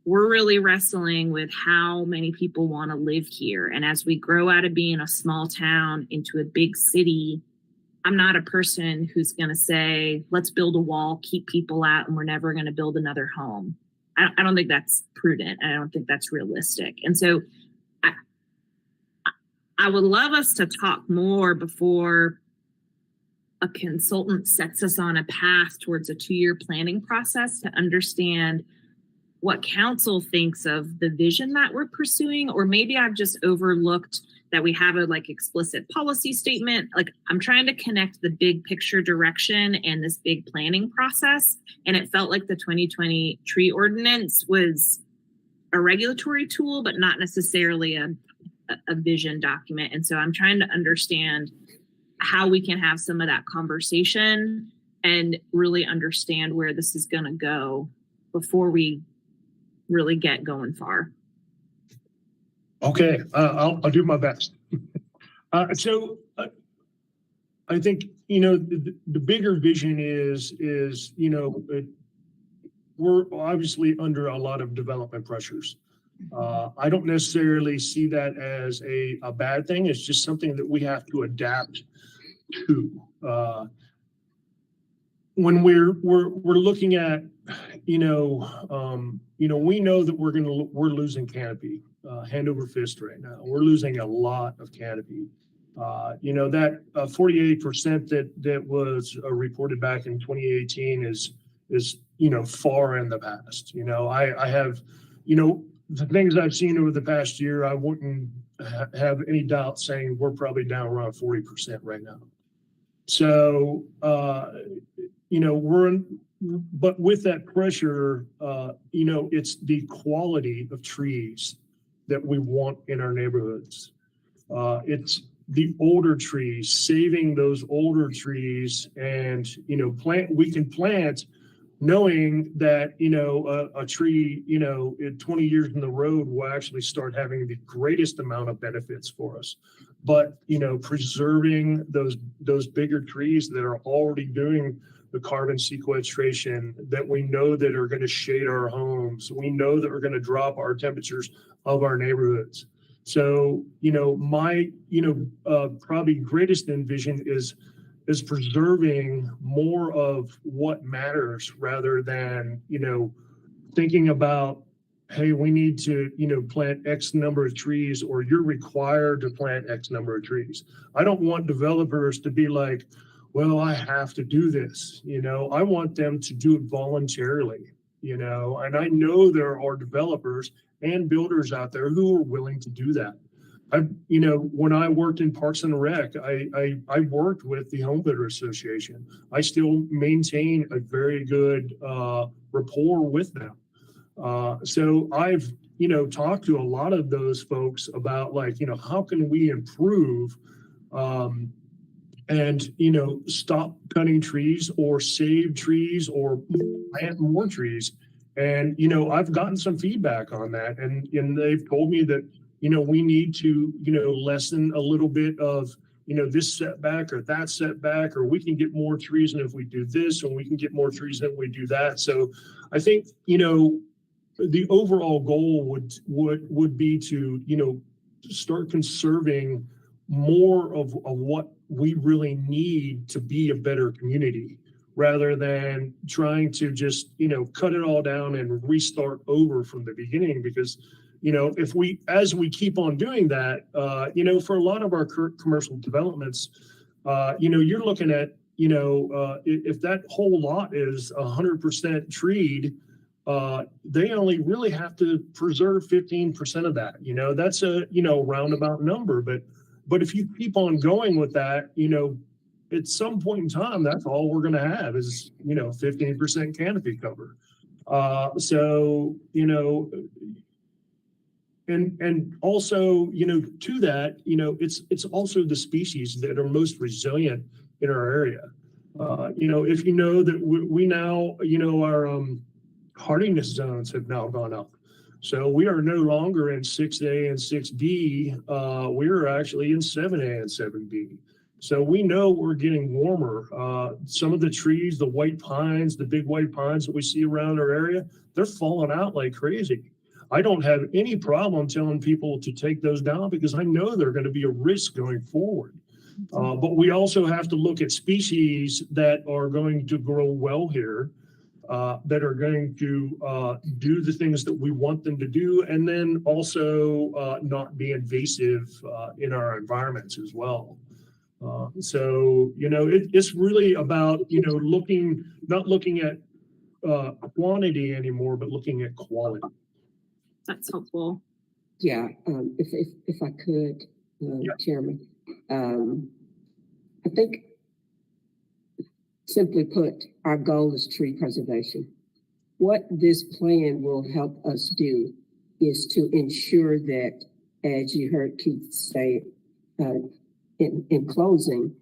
we're really wrestling with how many people want to live here. And as we grow out of being a small town into a big city, I'm not a person who's going to say, let's build a wall, keep people out, and we're never going to build another home. I don't think that's prudent. I don't think that's realistic. And so I would love us to talk more before a consultant sets us on a path towards a 2-year planning process to understand what council thinks of the vision that we're pursuing. Or maybe I've just overlooked that we have a explicit policy statement. I'm trying to connect the big picture direction and this big planning process. And it felt like the 2020 tree ordinance was a regulatory tool, but not necessarily a vision document. And so I'm trying to understand how we can have some of that conversation and really understand where this is going to go before we really get going far. Okay, I'll do my best. So I think, the bigger vision is we're obviously under a lot of development pressures. I don't necessarily see that as a bad thing. It's just something that we have to adapt to. When we're looking at, we know that we're losing canopy, hand over fist right now. We're losing a lot of canopy. That 48% that was reported back in 2018 is far in the past. I have, the things I've seen over the past year, I wouldn't have any doubt saying we're probably down around 40% right now. So, but with that pressure, it's the quality of trees that we want in our neighborhoods. It's the older trees, saving those older trees, and we can plant knowing that a tree in 20 years in the road will actually start having the greatest amount of benefits for us. But preserving those bigger trees that are already doing the carbon sequestration that we know that are going to shade our homes, we know that are going to drop our temperatures of our neighborhoods. So my probably greatest envision is preserving more of what matters rather than thinking about, hey, we need to plant X number of trees, or you're required to plant X number of trees. I don't want developers to be like, well, I have to do this. I want them to do it voluntarily. And I know there are developers and builders out there who are willing to do that. When I worked in Parks and Rec, I worked with the Home Builder Association. I still maintain a very good rapport with them. So I've, talked to a lot of those folks about how can we improve and stop cutting trees or save trees or plant more trees. And, I've gotten some feedback on that, and they've told me that, we need to, lessen a little bit of, this setback or that setback, or we can get more trees and if we do this, and we can get more trees if we do that. So I think, the overall goal would be to, start conserving more of what we really need to be a better community, rather than trying to just, cut it all down and restart over from the beginning. Because, as we keep on doing that, for a lot of our commercial developments, you're looking at, if that whole lot is 100% treed, they only really have to preserve 15% of that. That's a, roundabout number, but if you keep on going with that, at some point in time, that's all we're going to have is, 15% canopy cover. So, and also, to that, it's also the species that are most resilient in our area. If that we now, our hardiness zones have now gone up. So we are no longer in 6A and 6B. We're actually in 7A and 7B. So we know we're getting warmer. Some of the trees, the white pines, the big white pines that we see around our area, they're falling out like crazy. I don't have any problem telling people to take those down because I know they're going to be a risk going forward. But we also have to look at species that are going to grow well here, that are going to do the things that we want them to do, and then also not be invasive in our environments as well. So, it's really about, not looking at quantity anymore, but looking at quality. That's helpful. Yeah, if I could, Chairman, I think, simply put, our goal is tree preservation. What this plan will help us do is to ensure that, as you heard Keith say in closing,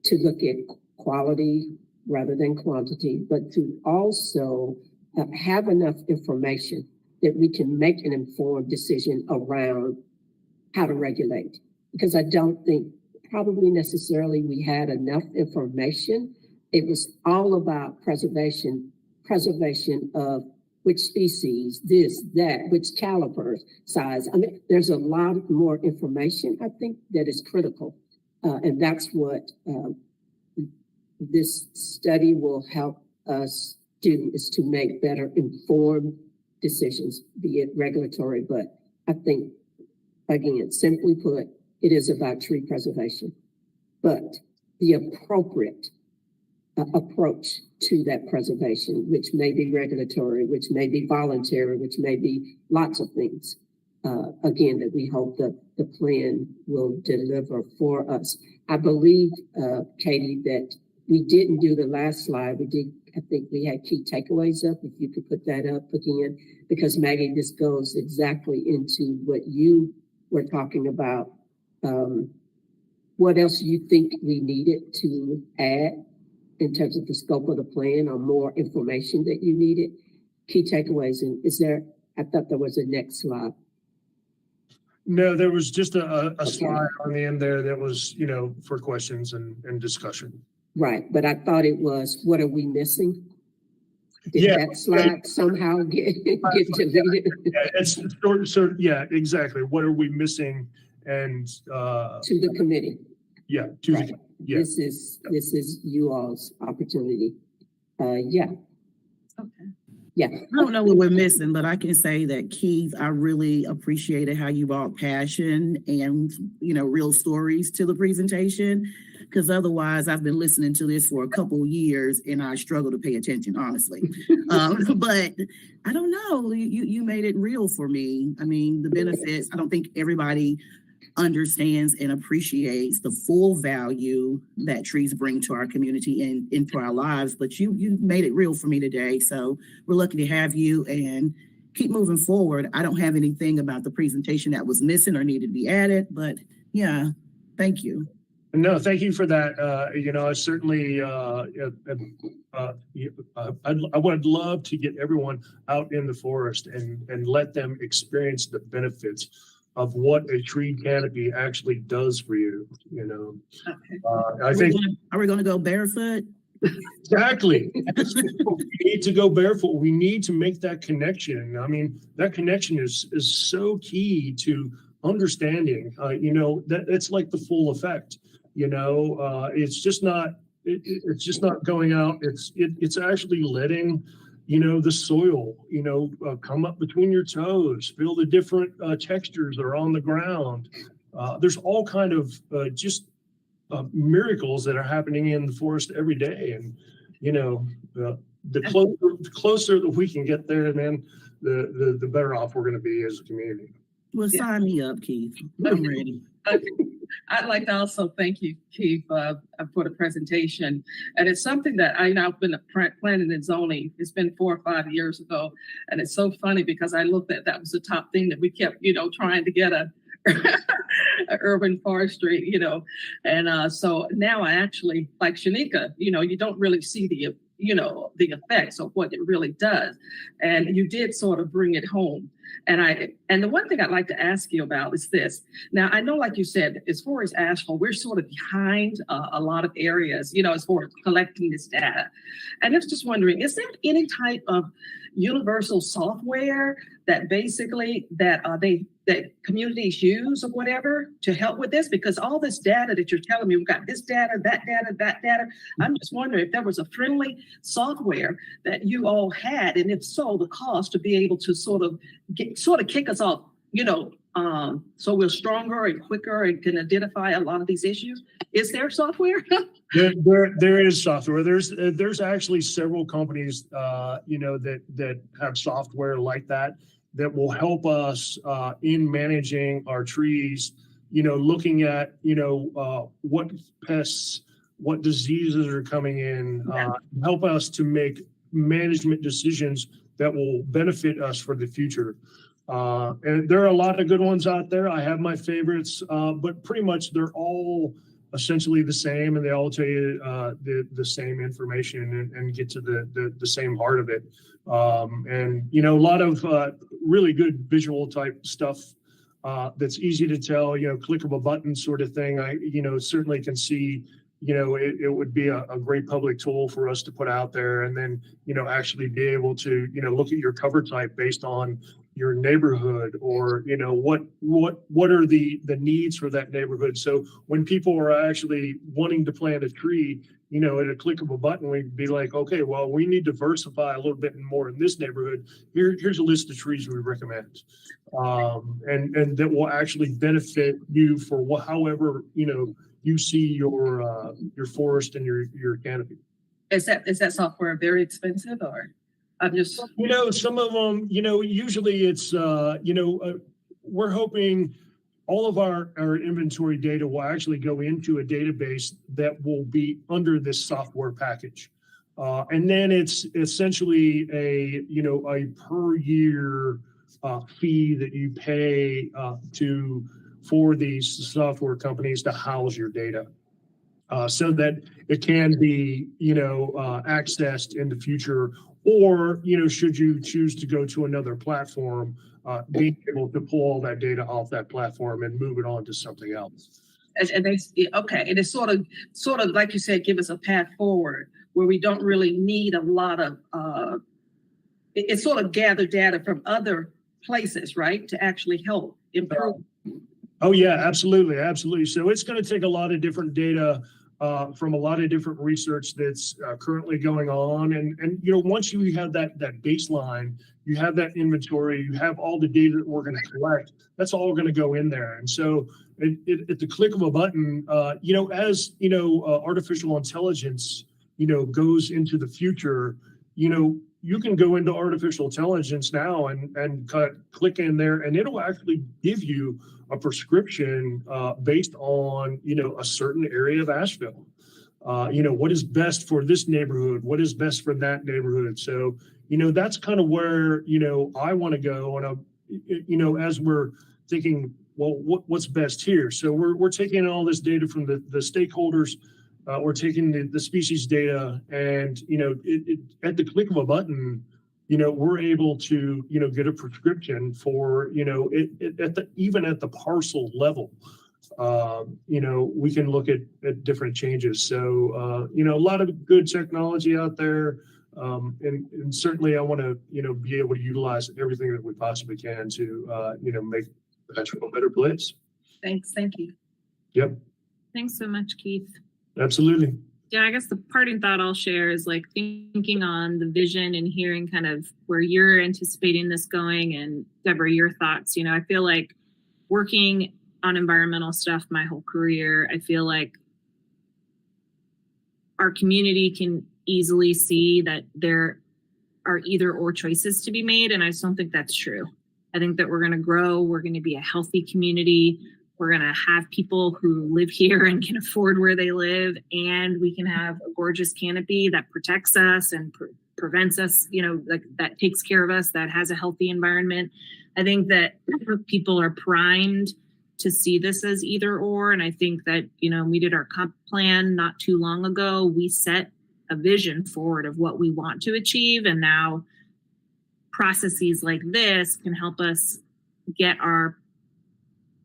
to look at quality rather than quantity, but to also have enough information that we can make an informed decision around how to regulate. Because I don't think probably necessarily we had enough information. It was all about preservation of which species, this, that, which caliper, size. I mean, there's a lot more information, I think, that is critical. And that's what this study will help us do, is to make better informed decisions, be it regulatory. But I think, again, simply put, it is about tree preservation. But the appropriate approach to that preservation, which may be regulatory, which may be voluntary, which may be lots of things. Again, that we hope that the plan will deliver for us. I believe, Katie, that we didn't do the last slide. I think we had key takeaways up. If you could put that up again, because Maggie, this goes exactly into what you were talking about. What else you think we needed to add in terms of the scope of the plan, or more information that you needed? Key takeaways. And I thought there was a next slide. No, there was just a slide on the end there that was, for questions and discussion. Right, but I thought it was, what are we missing? Did that slide somehow get deleted? Yeah, it's short, so yeah, exactly. What are we missing? And to the committee. Yeah, Right. This is you all's opportunity. Yeah. Okay. Yeah. I don't know what we're missing, but I can say that, Keith, I really appreciated how you brought passion and, real stories to the presentation, because otherwise I've been listening to this for a couple of years and I struggle to pay attention, honestly. But I don't know, you made it real for me. I mean, the benefits, I don't think everybody understands and appreciates the full value that trees bring to our community and into our lives, but you made it real for me today. So we're lucky to have you, and keep moving forward. I don't have anything about the presentation that was missing or needed to be added, but yeah, thank you. No, thank you for that. I certainly, I would love to get everyone out in the forest and let them experience the benefits of what a tree canopy actually does for you. Okay. I think. Are we going to go barefoot? Exactly. We need to go barefoot. We need to make that connection. I mean, that connection is so key to understanding. That it's like the full effect. It's just not. It's just not going out. It's actually letting the soil, come up between your toes, feel the different textures that are on the ground. There's all kind of miracles that are happening in the forest every day. And, the closer that we can get there, man, the better off we're going to be as a community. Well, sign me up, Keith. I'm ready. I'd like to also thank you, Keith, for the presentation. And it's something that I've been planning and zoning. It's been 4 or 5 years ago. And it's so funny because I looked at that was the top thing that we kept, trying to get a urban forestry, And so now I actually, like Shanika, you don't really see the effects of what it really does. And you did sort of bring it home. And the one thing I'd like to ask you about is this. Now, I know, like you said, as far as Asheville, we're sort of behind a lot of areas, as far as collecting this data. And I was just wondering, is there any type of universal software that basically that communities use or whatever to help with this? Because all this data that you're telling me, we've got this data, that data, that data. I'm just wondering if there was a friendly software that you all had, and if so, the cost to be able to sort of kick us off, so we're stronger and quicker and can identify a lot of these issues. Is there software? There is software. There's actually several companies, that have software like that will help us in managing our trees. Looking at what pests, what diseases are coming in, help us to make management decisions that will benefit us for the future. And there are a lot of good ones out there. I have my favorites, but pretty much they're all essentially the same, and they all tell you the same information and get to the same heart of it. And a lot of really good visual type stuff that's easy to tell. Click of a button sort of thing. I certainly can see. It would be a great public tool for us to put out there, and then actually be able to look at your cover type based on your neighborhood, or what are the needs for that neighborhood. So when people are actually wanting to plant a tree, at a click of a button, we'd be like, okay, well, we need to diversify a little bit more in this neighborhood. Here's a list of trees we recommend, and that will actually benefit you for however you see your forest and your canopy. Is that software very expensive, or I'm just, Some of them, usually it's, we're hoping all of our inventory data will actually go into a database that will be under this software package. And then it's essentially a per year fee that you pay for these software companies to house your data. So that it can be, accessed in the future, or, should you choose to go to another platform, being able to pull all that data off that platform and move it on to something else. and it's sort of like you said, give us a path forward where we don't really need a lot of, it's sort of gather data from other places, right? To actually help improve. Oh yeah, absolutely. Absolutely. So it's going to take a lot of different data from a lot of different research that's currently going on. And once you have that baseline, you have that inventory, you have all the data that we're going to collect, that's all going to go in there. And so at the click of a button, as artificial intelligence, goes into the future, you can go into artificial intelligence now and click in there, and it'll actually give you a prescription based on, a certain area of Asheville. What is best for this neighborhood? What is best for that neighborhood? So, that's kind of where, I want to go. And, as we're thinking, well, what's best here? So we're taking all this data from the stakeholders. We're taking the species data, and, at the click of a button, we're able to, get a prescription for, even at the parcel level. We can look at different changes. So, a lot of good technology out there. And certainly I want to, be able to utilize everything that we possibly can to, make Asheville a better place. Thanks. Thank you. Yep. Thanks so much, Keith. Absolutely. Yeah, I guess the parting thought I'll share is like thinking on the vision and hearing kind of where you're anticipating this going. And Deborah, your thoughts. I feel like working on environmental stuff my whole career, I feel like our community can easily see that there are either or choices to be made. And I just don't think that's true. I think that we're going to grow. We're going to be a healthy community. We're going to have people who live here and can afford where they live. And we can have a gorgeous canopy that protects us and prevents us, that takes care of us, that has a healthy environment. I think that people are primed to see this as either or. And I think that, we did our comp plan not too long ago. We set a vision forward of what we want to achieve. And now processes like this can help us get our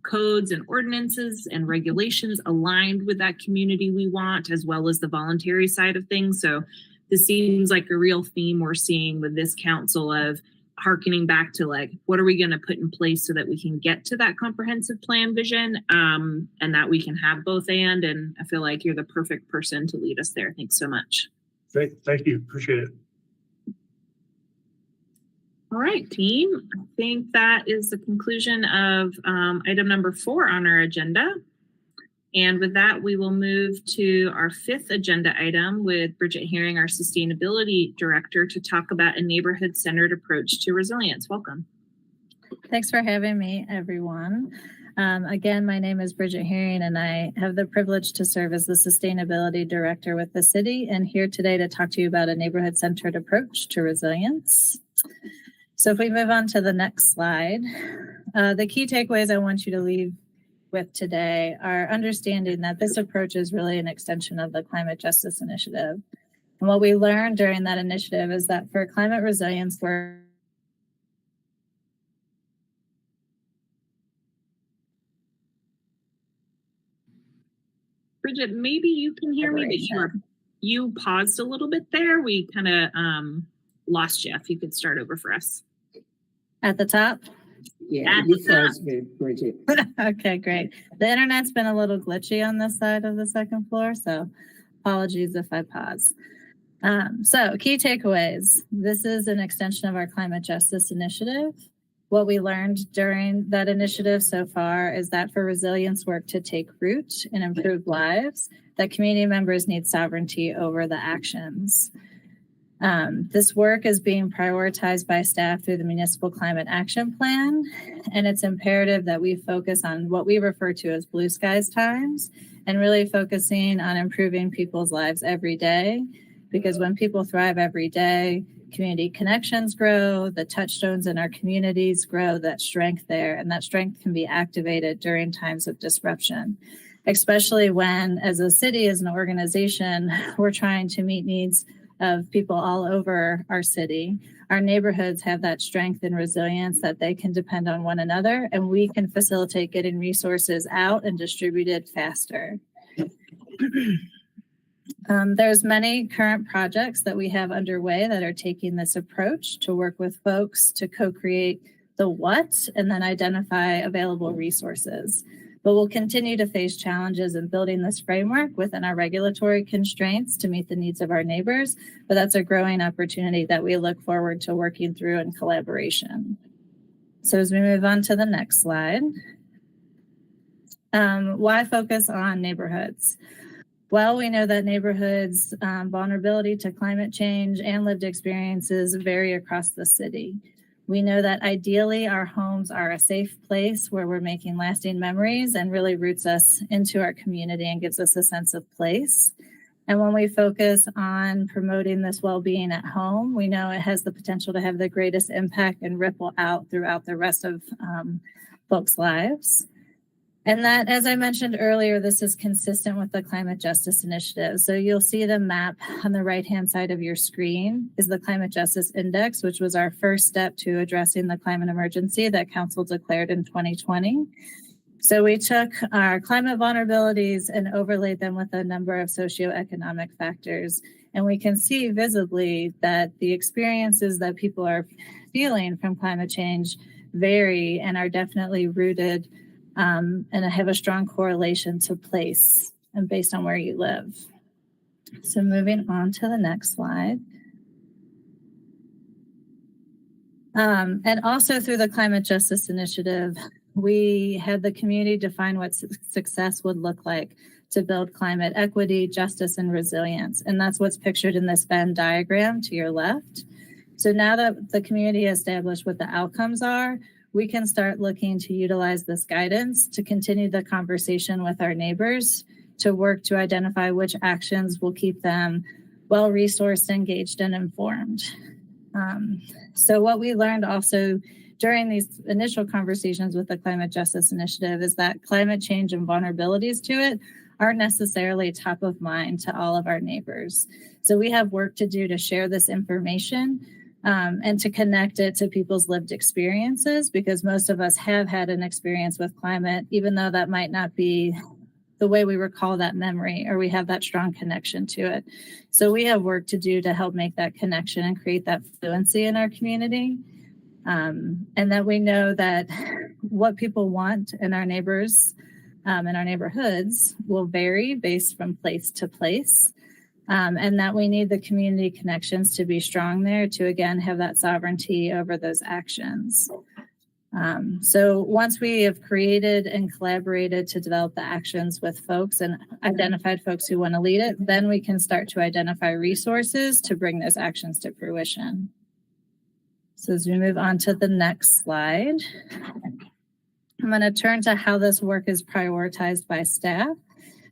codes and ordinances and regulations aligned with that community we want, as well as the voluntary side of things. So this seems like a real theme we're seeing with this council of hearkening back to like, what are we going to put in place so that we can get to that comprehensive plan vision, and that we can have both and I feel like you're the perfect person to lead us there. Thanks so much. Thank you. Appreciate it. All right, team. I think that is the conclusion of item number 4 on our agenda. And with that, we will move to our 5th agenda item with Bridget Herring, our Sustainability Director, to talk about a neighborhood-centered approach to resilience. Welcome. Thanks for having me, everyone. Again, my name is Bridget Herring, and I have the privilege to serve as the Sustainability Director with the city, and here today to talk to you about a neighborhood-centered approach to resilience. So if we move on to the next slide, the key takeaways I want you to leave with today are understanding that this approach is really an extension of the Climate Justice Initiative. And what we learned during that initiative is that for climate resilience, we're Bridget, maybe you can hear me, but you paused a little bit there. We kind of lost you. If you could start over for us. at the top. Yeah, you sounds good, Bridget. Okay, great. The internet's been a little glitchy on this side of the second floor, so apologies if I pause. So key takeaways. This is an extension of our Climate Justice Initiative. What we learned during that initiative so far is that for resilience work to take root and improve lives, that community members need sovereignty over the actions. This work is being prioritized by staff through the Municipal Climate Action Plan, and it's imperative that we focus on what we refer to as blue skies times and really focusing on improving people's lives every day, because when people thrive every day, community connections grow, the touchstones in our communities grow, that strength there, and that strength can be activated during times of disruption, especially when, as a city, as an organization, we're trying to meet needs of people all over our city. Our neighborhoods have that strength and resilience that they can depend on one another, and we can facilitate getting resources out and distributed faster. There's many current projects that we have underway that are taking this approach to work with folks to co-create the what and then identify available resources. But we'll continue to face challenges in building this framework within our regulatory constraints to meet the needs of our neighbors, but that's a growing opportunity that we look forward to working through in collaboration. So as we move on to the next slide, why focus on neighborhoods? Well, we know that neighborhoods' vulnerability to climate change and lived experiences vary across the city. We know that ideally our homes are a safe place where we're making lasting memories and really roots us into our community and gives us a sense of place. And when we focus on promoting this well-being at home, we know it has the potential to have the greatest impact and ripple out throughout the rest of folks' lives. And that, as I mentioned earlier, this is consistent with the Climate Justice Initiative. So you'll see the map on the right-hand side of your screen is the Climate Justice Index, which was our first step to addressing the climate emergency that Council declared in 2020. So we took our climate vulnerabilities and overlaid them with a number of socioeconomic factors. And we can see visibly that the experiences that people are feeling from climate change vary and are definitely rooted and have a strong correlation to place and based on where you live. So moving on to the next slide. And also through the Climate Justice Initiative, we had the community define what success would look like to build climate equity, justice, and resilience. And that's what's pictured in this Venn diagram to your left. So now that the community has established what the outcomes are, we can start looking to utilize this guidance to continue the conversation with our neighbors to work to identify which actions will keep them well-resourced, engaged, and informed. So what we learned also during these initial conversations with the Climate Justice Initiative is that climate change and vulnerabilities to it aren't necessarily top of mind to all of our neighbors. So we have work to do to share this information and to connect it to people's lived experiences, because most of us have had an experience with climate, even though that might not be the way we recall that memory or we have that strong connection to it. So we have work to do to help make that connection and create that fluency in our community. And that we know that what people want in our neighbors in our neighborhoods will vary based from place to place. And that we need the community connections to be strong there to, again, have that sovereignty over those actions. So once we have created and collaborated to develop the actions with folks and identified folks who want to lead it, then we can start to identify resources to bring those actions to fruition. So as we move on to the next slide, I'm going to turn to how this work is prioritized by staff.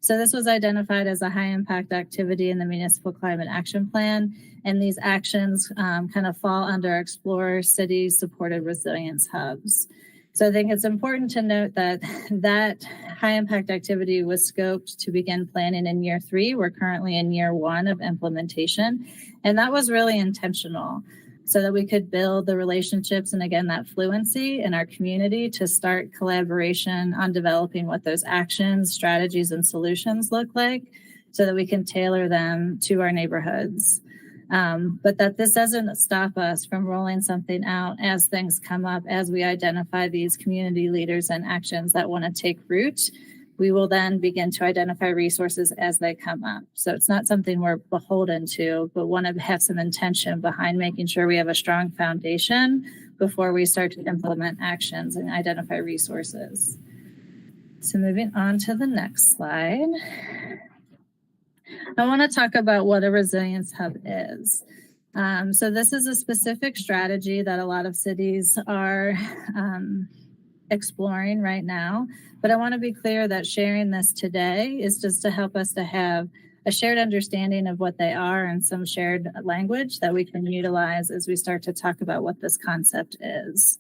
So this was identified as a high impact activity in the Municipal Climate Action Plan, and these actions kind of fall under Explore City Supported Resilience Hubs. So I think it's important to note that that high impact activity was scoped to begin planning in year 3. We're currently in year 1 of implementation, and that was really intentional, so that we could build the relationships and, again, that fluency in our community to start collaboration on developing what those actions, strategies, and solutions look like so that we can tailor them to our neighborhoods. But that this doesn't stop us from rolling something out as things come up, as we identify these community leaders and actions that want to take root. We will then begin to identify resources as they come up. So it's not something we're beholden to, but want to have some intention behind making sure we have a strong foundation before we start to implement actions and identify resources. So moving on to the next slide. I want to talk about what a resilience hub is. So this is a specific strategy that a lot of cities are exploring right now. But I want to be clear that sharing this today is just to help us to have a shared understanding of what they are and some shared language that we can utilize as we start to talk about what this concept is.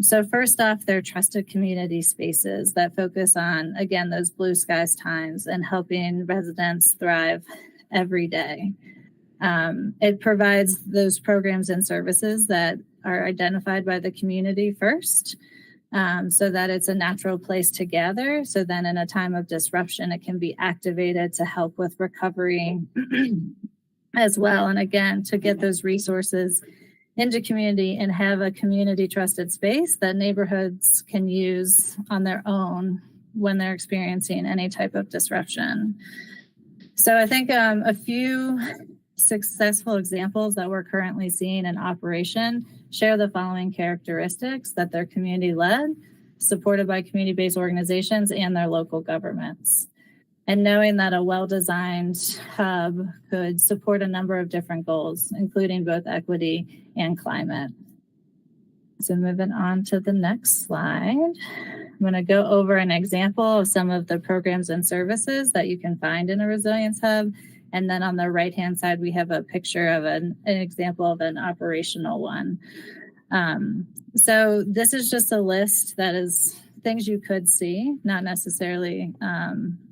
So first off, they're trusted community spaces that focus on, again, those blue skies times and helping residents thrive every day. It provides those programs and services that are identified by the community first, so that it's a natural place to gather. So then in a time of disruption, it can be activated to help with recovery as well. And again, to get those resources into community and have a community trusted space that neighborhoods can use on their own when they're experiencing any type of disruption. So I think a few successful examples that we're currently seeing in operation share the following characteristics: that they're community led, supported by community-based organizations and their local governments. And knowing that a well-designed hub could support a number of different goals, including both equity and climate. So moving on to the next slide, I'm going to go over an example of some of the programs and services that you can find in a resilience hub. And then on the right-hand side, we have a picture of an example of an operational one. So this is just a list that is things you could see, not necessarily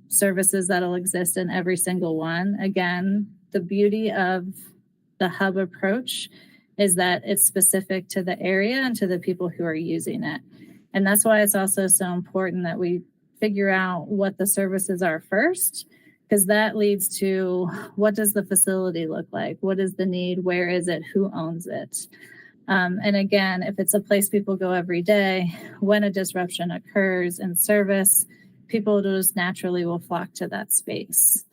services that'll exist in every single one. Again, the beauty of the hub approach is that it's specific to the area and to the people who are using it. And that's why it's also so important that we figure out what the services are first, because that leads to what does the facility look like? What is the need? Where is it? Who owns it? And again, if it's a place people go every day, when a disruption occurs in service, people just naturally will flock to that space.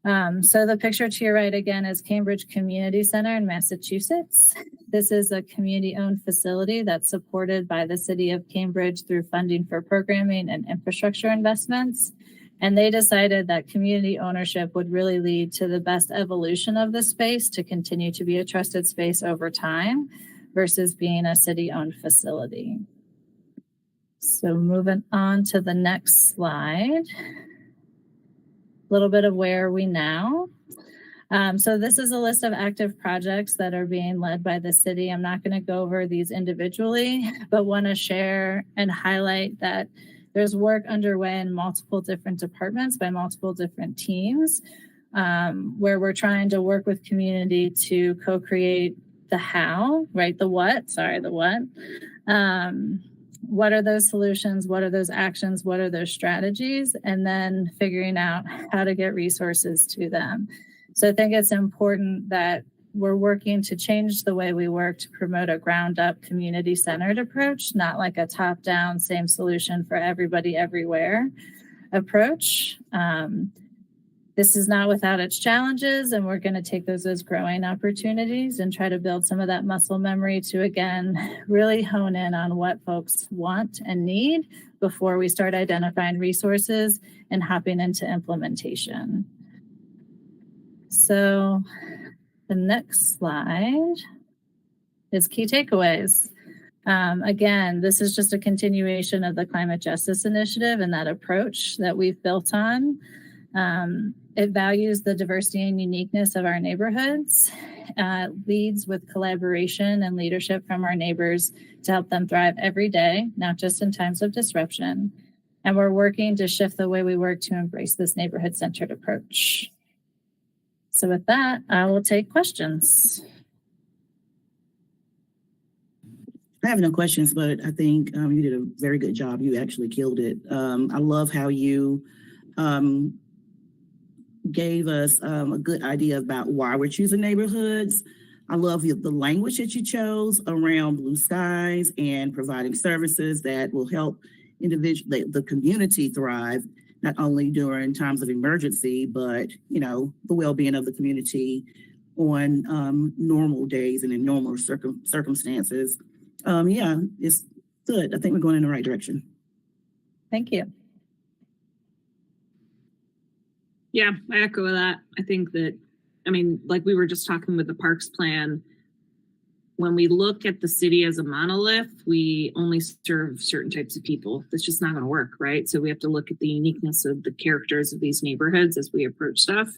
So the picture to your right, again, is Cambridge Community Center in Massachusetts. This is a community-owned facility that's supported by the city of Cambridge through funding for programming and infrastructure investments. And they decided that community ownership would really lead to the best evolution of the space to continue to be a trusted space over time versus being a city-owned facility. So moving on to the next slide, a little bit of where are we now. So this is a list of active projects that are being led by the city. I'm not going to go over these individually, but want to share and highlight that there's work underway in multiple different departments by multiple different teams, where we're trying to work with community to co-create the how, right? The what. What are those solutions? What are those actions? What are those strategies? And then figuring out how to get resources to them. So I think it's important that we're working to change the way we work to promote a ground-up, community-centered approach, not like a top-down, same solution for everybody everywhere approach. This is not without its challenges, and we're going to take those as growing opportunities and try to build some of that muscle memory to, again, really hone in on what folks want and need before we start identifying resources and hopping into implementation. So the next slide is key takeaways. Again, this is just a continuation of the Climate Justice Initiative and that approach that we've built on. It values the diversity and uniqueness of our neighborhoods, leads with collaboration and leadership from our neighbors to help them thrive every day, not just in times of disruption. And we're working to shift the way we work to embrace this neighborhood-centered approach. So with that, I will take questions. I have no questions, but I think you did a very good job. You actually killed it. I love how you gave us a good idea about why we're choosing neighborhoods. I love the language that you chose around blue skies and providing services that will help the community thrive, not only during times of emergency, but the well-being of the community on normal days and in normal circumstances. Yeah, it's good. I think we're going in the right direction. Thank you. Yeah, I echo that. I think that, like we were just talking with the parks plan, when we look at the city as a monolith, we only serve certain types of people. That's just not going to work, right? So we have to look at the uniqueness of the characters of these neighborhoods as we approach stuff.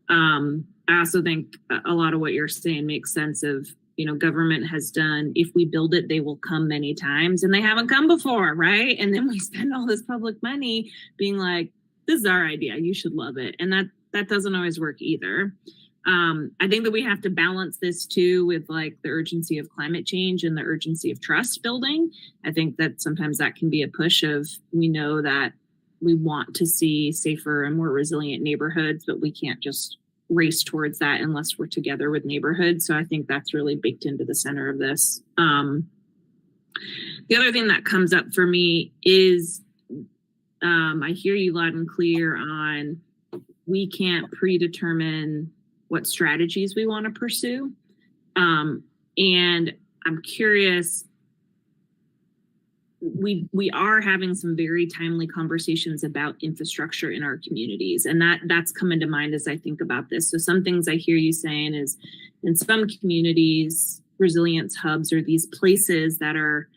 I also think a lot of what you're saying makes sense of, government has done, if we build it, they will come many times, and they haven't come before, right? And then we spend all this public money being like, this is our idea, you should love it. And that doesn't always work either. I think that we have to balance this too with like the urgency of climate change and the urgency of trust building. I think that sometimes that can be a push of, we know that we want to see safer and more resilient neighborhoods, but we can't just race towards that unless we're together with neighborhoods. So I think that's really baked into the center of this. The other thing that comes up for me is I hear you loud and clear on we can't predetermine what strategies we want to pursue. And I'm curious, we are having some very timely conversations about infrastructure in our communities. And that's come into mind as I think about this. So some things I hear you saying is in some communities, resilience hubs are these places that are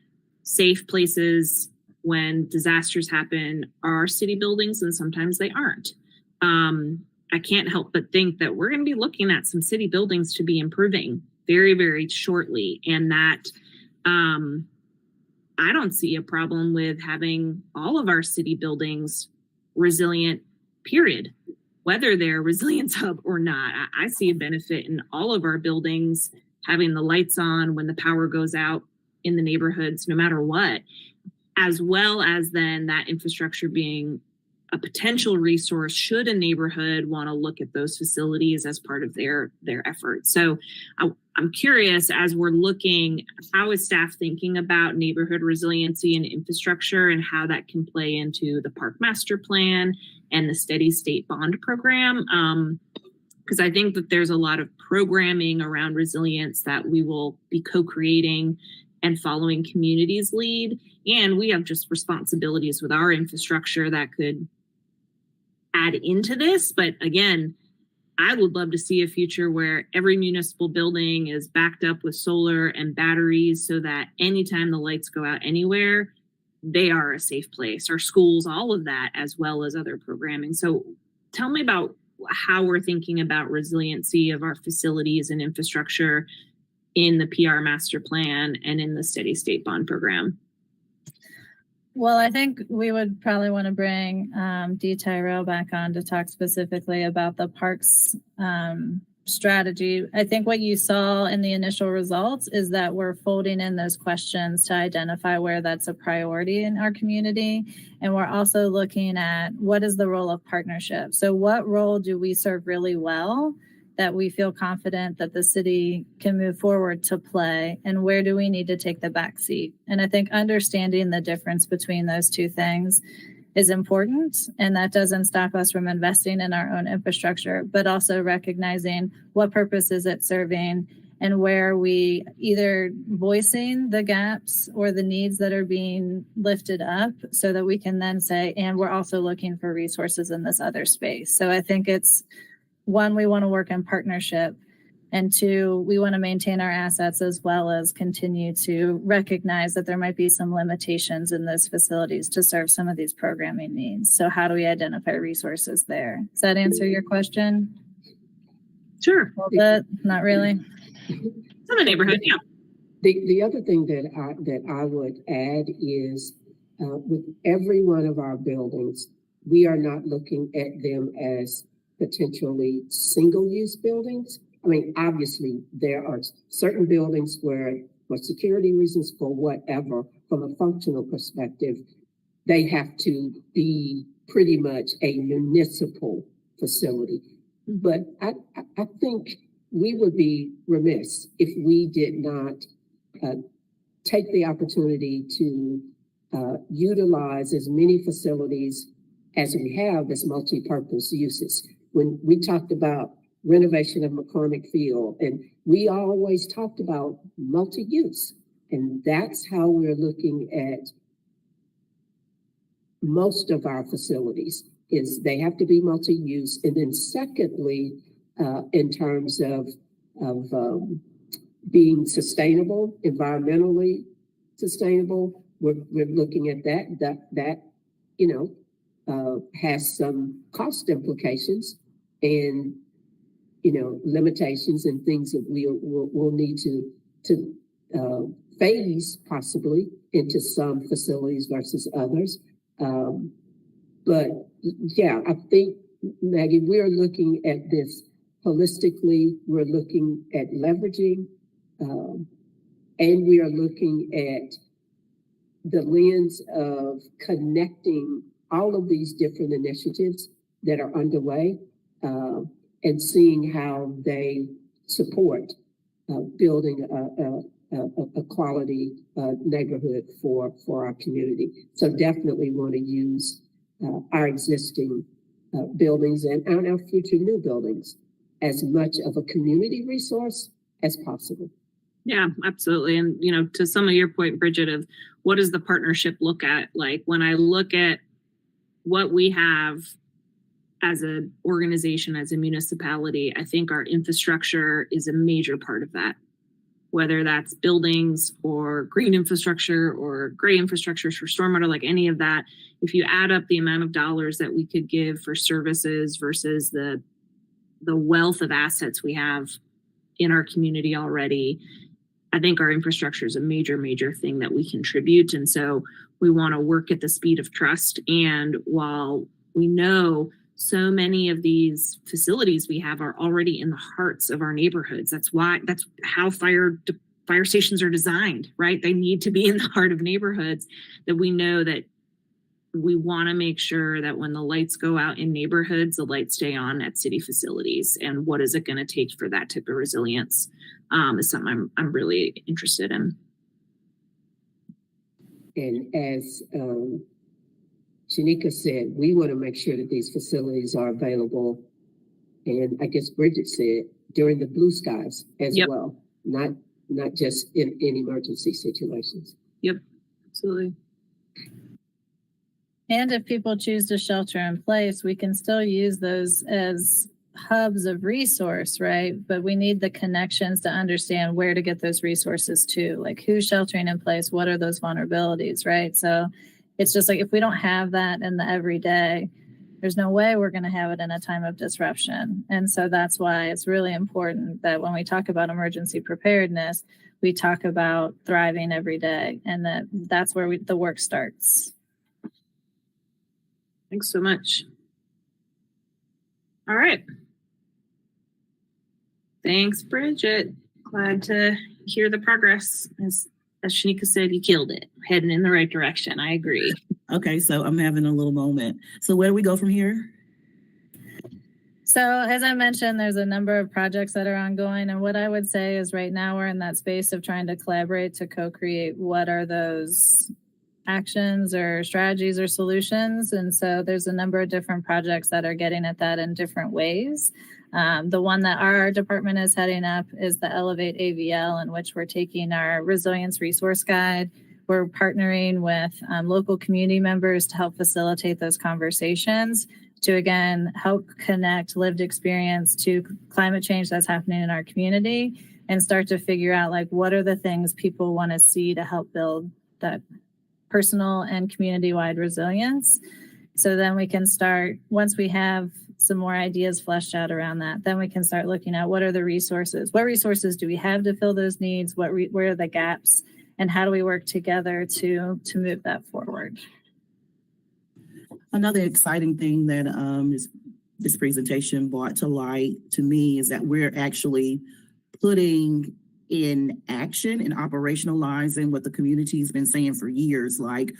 safe places when disasters happen, are city buildings, and sometimes they aren't. I can't help but think that we're going to be looking at some city buildings to be improving very, very shortly. And that I don't see a problem with having all of our city buildings resilient, period, whether they're a resilience hub or not. I see a benefit in all of our buildings having the lights on when the power goes out in the neighborhoods, no matter what, as well as then that infrastructure being a potential resource should a neighborhood want to look at those facilities as part of their effort. So I'm curious, as we're looking, how is staff thinking about neighborhood resiliency and infrastructure and how that can play into the park master plan and the steady state bond program? Because I think that there's a lot of programming around resilience that we will be co-creating and following communities lead. And we have just responsibilities with our infrastructure that could add into this. But again, I would love to see a future where every municipal building is backed up with solar and batteries so that anytime the lights go out anywhere, they are a safe place, or schools, all of that, as well as other programming. So tell me about how we're thinking about resiliency of our facilities and infrastructure in the PR master plan and in the steady state bond program. Well, I think we would probably want to bring Dee Tyrell back on to talk specifically about the parks strategy. I think what you saw in the initial results is that we're folding in those questions to identify where that's a priority in our community. And we're also looking at what is the role of partnership. So what role do we serve really well that we feel confident that the city can move forward to play, and where do we need to take the back seat? And I think understanding the difference between those two things is important, and that doesn't stop us from investing in our own infrastructure, but also recognizing what purpose is it serving and where we either voicing the gaps or the needs that are being lifted up so that we can then say, and we're also looking for resources in this other space. So I think it's, one, we want to work in partnership, and two, we want to maintain our assets as well as continue to recognize that there might be some limitations in those facilities to serve some of these programming needs. So how do we identify resources there? Does that answer your question? Sure. But not really. It's in the neighborhood, yeah. The other thing that I would add is with every one of our buildings, we are not looking at them as potentially single-use buildings. I mean, obviously, there are certain buildings where, for security reasons, for whatever, from a functional perspective, they have to be pretty much a municipal facility. But I think we would be remiss if we did not take the opportunity to utilize as many facilities as we have as multi-purpose uses. When we talked about renovation of McCormick Field, and we always talked about multi-use, and that's how we're looking at most of our facilities. is they have to be multi-use. And then secondly, in terms of being sustainable, environmentally sustainable, we're looking at that has some cost implications and limitations and things that we'll need to phase possibly into some facilities versus others. But yeah, I think, Maggie, we're looking at this holistically. We're looking at leveraging, and we are looking at the lens of connecting all of these different initiatives that are underway, and seeing how they support building a quality neighborhood for our community. So definitely want to use our existing buildings and our future new buildings as much of a community resource as possible. Yeah, absolutely. And, to some of your point, Bridget, of what does the partnership look at? Like when I look at what we have as an organization, as a municipality, I think our infrastructure is a major part of that. Whether that's buildings or green infrastructure or gray infrastructure for stormwater, like any of that, if you add up the amount of dollars that we could give for services versus the wealth of assets we have in our community already, I think our infrastructure is a major, major thing that we contribute. And so we want to work at the speed of trust. And while we know so many of these facilities we have are already in the hearts of our neighborhoods. That's how fire stations are designed, right? They need to be in the heart of neighborhoods, that we know that we want to make sure that when the lights go out in neighborhoods, the lights stay on at city facilities. And what is it going to take for that type of resilience is something I'm really interested in. And as Shanika said, we want to make sure that these facilities are available. And I guess Bridget said during the blue skies as well, not just in emergency situations. Yep, absolutely. And if people choose to shelter in place, we can still use those as hubs of resource, right? But we need the connections to understand where to get those resources to, like who's sheltering in place, what are those vulnerabilities, right? So it's just like if we don't have that in the everyday, there's no way we're going to have it in a time of disruption. And so that's why it's really important that when we talk about emergency preparedness, we talk about thriving every day, and that's where the work starts. Thanks so much. All right. Thanks, Bridget. Glad to hear the progress. As Shanika said, you killed it. Heading in the right direction. I agree. Okay, so I'm having a little moment. So where do we go from here? So as I mentioned, there's a number of projects that are ongoing. And what I would say is right now we're in that space of trying to collaborate to co-create what are those actions or strategies or solutions. And so there's a number of different projects that are getting at that in different ways. The one that our department is heading up is the Elevate AVL, in which we're taking our resilience resource guide. We're partnering with local community members to help facilitate those conversations to, again, help connect lived experience to climate change that's happening in our community and start to figure out, like, what are the things people want to see to help build that personal and community-wide resilience. So then we can start, once we have some more ideas fleshed out around that, then we can start looking at what are the resources? What resources do we have to fill those needs? Where are the gaps? And how do we work together to move that forward? Another exciting thing that this presentation brought to light to me is that we're actually putting in action and operationalizing what the community's been saying for years. Like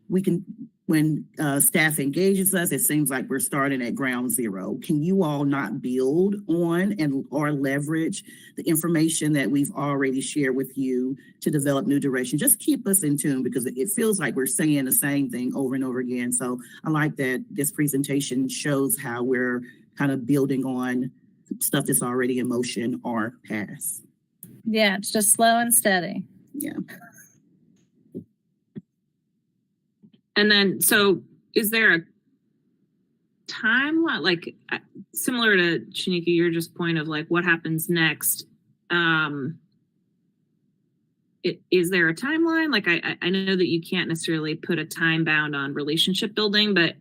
when staff engages us, it seems like we're starting at ground zero. Can you all not build on or leverage the information that we've already shared with you to develop new direction? Just keep us in tune, because it feels like we're saying the same thing over and over again. So I like that this presentation shows how we're kind of building on stuff that's already in motion or past. Yeah, it's just slow and steady. Yeah. And then, so is there timeline, like similar to Shanika, your just point of like what happens next? Is there a timeline? Like I know that you can't necessarily put a time bound on relationship building, but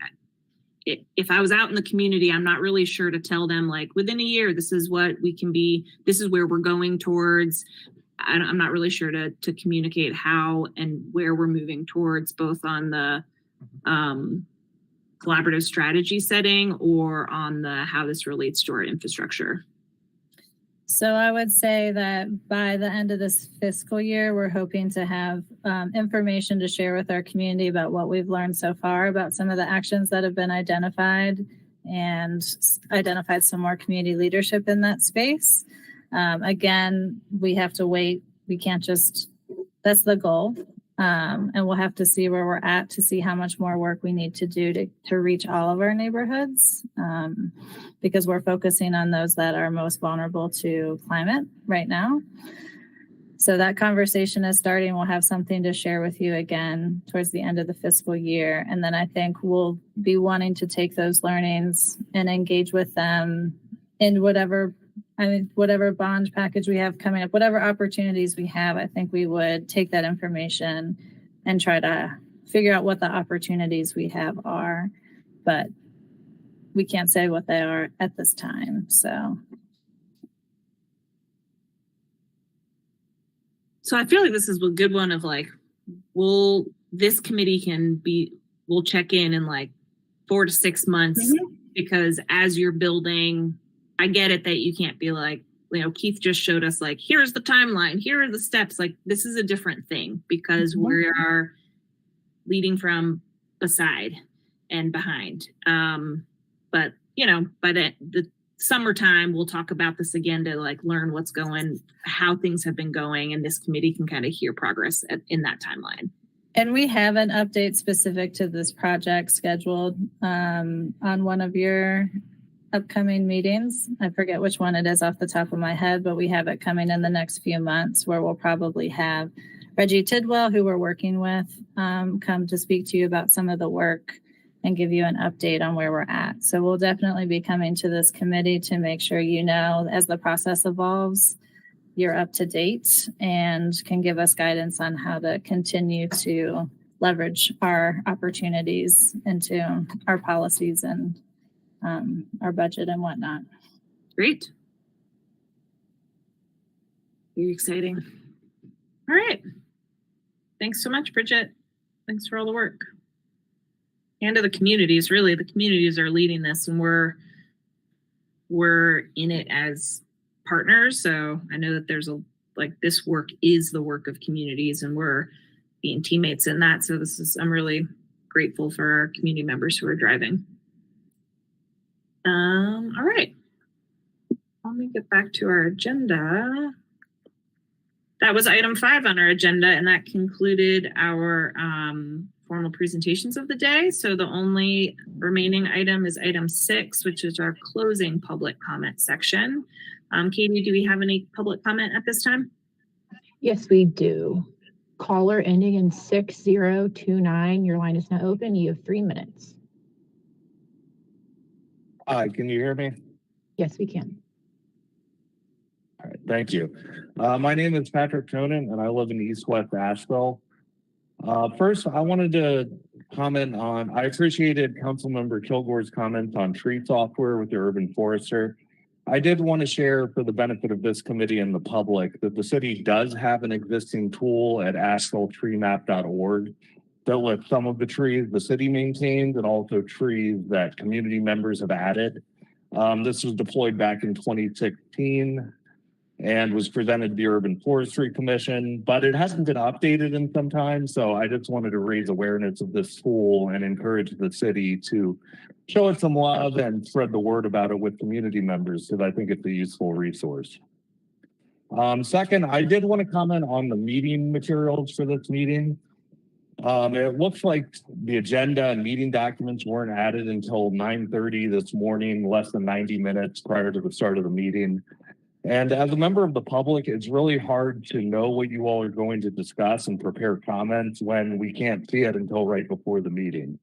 if I was out in the community, I'm not really sure to tell them like within a year, this is what we can be, this is where we're going towards. I'm not really sure to communicate how and where we're moving towards, both on the collaborative strategy setting or on the how this relates to our infrastructure. So I would say that by the end of this fiscal year, we're hoping to have information to share with our community about what we've learned so far about some of the actions that have been identified, and identified some more community leadership in that space. Again, we have to wait. We can't just, that's the goal. And we'll have to see where we're at to see how much more work we need to do to reach all of our neighborhoods, because we're focusing on those that are most vulnerable to climate right now. So that conversation is starting. We'll have something to share with you again towards the end of the fiscal year. And then I think we'll be wanting to take those learnings and engage with them in whatever bond package we have coming up, whatever opportunities we have. I think we would take that information and try to figure out what the opportunities we have are, but we can't say what they are at this time. So I feel like this is a good one of like, this committee we'll check in like 4 to 6 months, because as you're building, I get it that you can't be like, Keith just showed us like, here's the timeline, here are the steps. Like, this is a different thing because we are leading from beside and behind. But by the summertime, we'll talk about this again to like learn how things have been going, and this committee can kind of hear progress in that timeline. And we have an update specific to this project scheduled on one of your upcoming meetings. I forget which one it is off the top of my head, but we have it coming in the next few months where we'll probably have Reggie Tidwell, who we're working with, come to speak to you about some of the work and give you an update on where we're at. So we'll definitely be coming to this committee to make sure as the process evolves, you're up to date and can give us guidance on how to continue to leverage our opportunities into our policies and our budget and whatnot. Great. Very exciting. All right. Thanks so much, Bridget. Thanks for all the work. And to the communities, really, the communities are leading this, and we're in it as partners. So I know that there's this work is the work of communities, and we're being teammates in that. So I'm really grateful for our community members who are driving. All right. Let me get back to our agenda. That was item 5 on our agenda, and that concluded our formal presentations of the day. So the only remaining item is item 6, which is our closing public comment section. Katie, do we have any public comment at this time? Yes, we do. Caller ending in 6029. Your line is now open. You have 3 minutes. Hi, can you hear me? Yes, we can. All right, thank you. My name is Patrick Conan, and I live in East West Asheville. First, I wanted to comment on, I appreciated Councilmember Kilgore's comments on tree software with the urban forester. I did want to share, for the benefit of this committee and the public, that the city does have an existing tool at asheville.treemap.org that lists some of the trees the city maintains and also trees that community members have added. This was deployed back in 2016 and was presented to the Urban Forestry Commission, but it hasn't been updated in some time. So I just wanted to raise awareness of this tool and encourage the city to show it some love and spread the word about it with community members, because I think it's a useful resource. Second, I did want to comment on the meeting materials for this meeting. It looks like the agenda and meeting documents weren't added until 9:30 this morning, less than 90 minutes prior to the start of the meeting. And as a member of the public, it's really hard to know what you all are going to discuss and prepare comments when we can't see it until right before the meeting.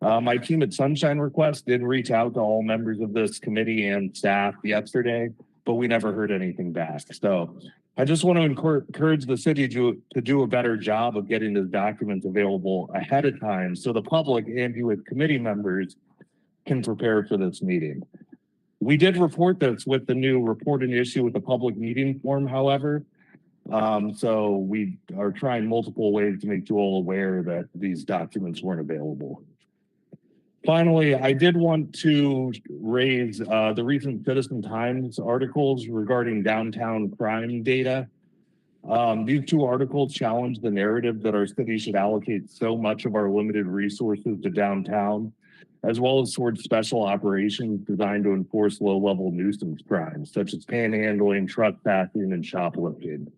My team at Sunshine Request did reach out to all members of this committee and staff yesterday, but we never heard anything back. So I just want to encourage the city to do a better job of getting the documents available ahead of time so the public and you as committee members can prepare for this meeting. We did report this with the new report and issue with the public meeting form, however. So we are trying multiple ways to make you all aware that these documents weren't available. Finally, I did want to raise the recent Citizen Times articles regarding downtown crime data. These two articles challenge the narrative that our city should allocate so much of our limited resources to downtown, as well as towards special operations designed to enforce low-level nuisance crimes, such as panhandling, trespassing, and shoplifting.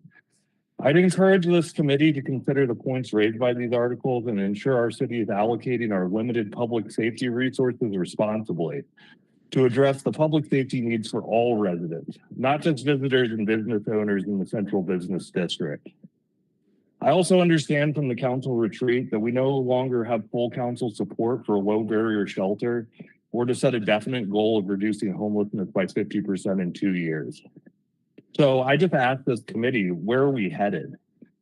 I'd encourage this committee to consider the points raised by these articles and ensure our city is allocating our limited public safety resources responsibly to address the public safety needs for all residents, not just visitors and business owners in the central business district. I also understand from the council retreat that we no longer have full council support for a low barrier shelter or to set a definite goal of reducing homelessness by 50% in 2 years. So I just asked this committee, where are we headed?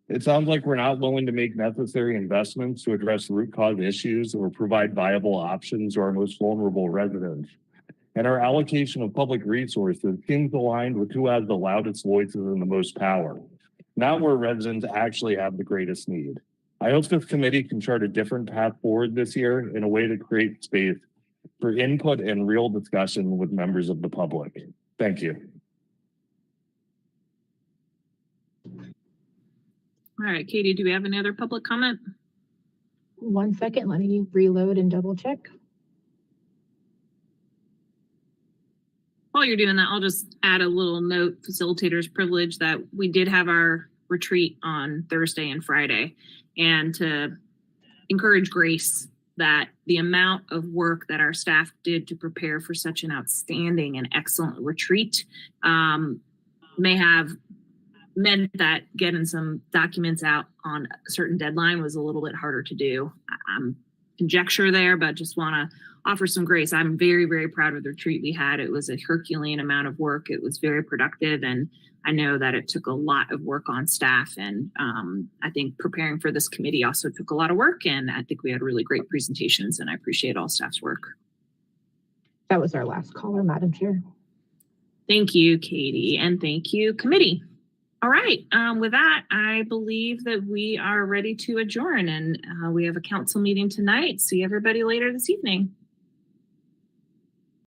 It sounds like we're not willing to make necessary investments to address root cause issues or provide viable options to our most vulnerable residents. And our allocation of public resources seems aligned with who has the loudest voices and the most power, not where residents actually have the greatest need. I hope this committee can chart a different path forward this year in a way to create space for input and real discussion with members of the public. Thank you. All right, Katie, do we have any other public comment? 1 second, let me reload and double check. While you're doing that, I'll just add a little note, facilitator's privilege, that we did have our retreat on Thursday and Friday, and to encourage grace that the amount of work that our staff did to prepare for such an outstanding and excellent retreat may have meant that getting some documents out on a certain deadline was a little bit harder to do. I'm conjecture there, but just want to offer some grace. I'm very, very proud of the retreat we had. It was a Herculean amount of work. It was very productive, and I know that it took a lot of work on staff, and I think preparing for this committee also took a lot of work, and I think we had really great presentations, and I appreciate all staff's work. That was our last caller, Madam Chair. Thank you, Katie, and thank you, committee. All right, with that, I believe that we are ready to adjourn, and we have a council meeting tonight. See everybody later this evening.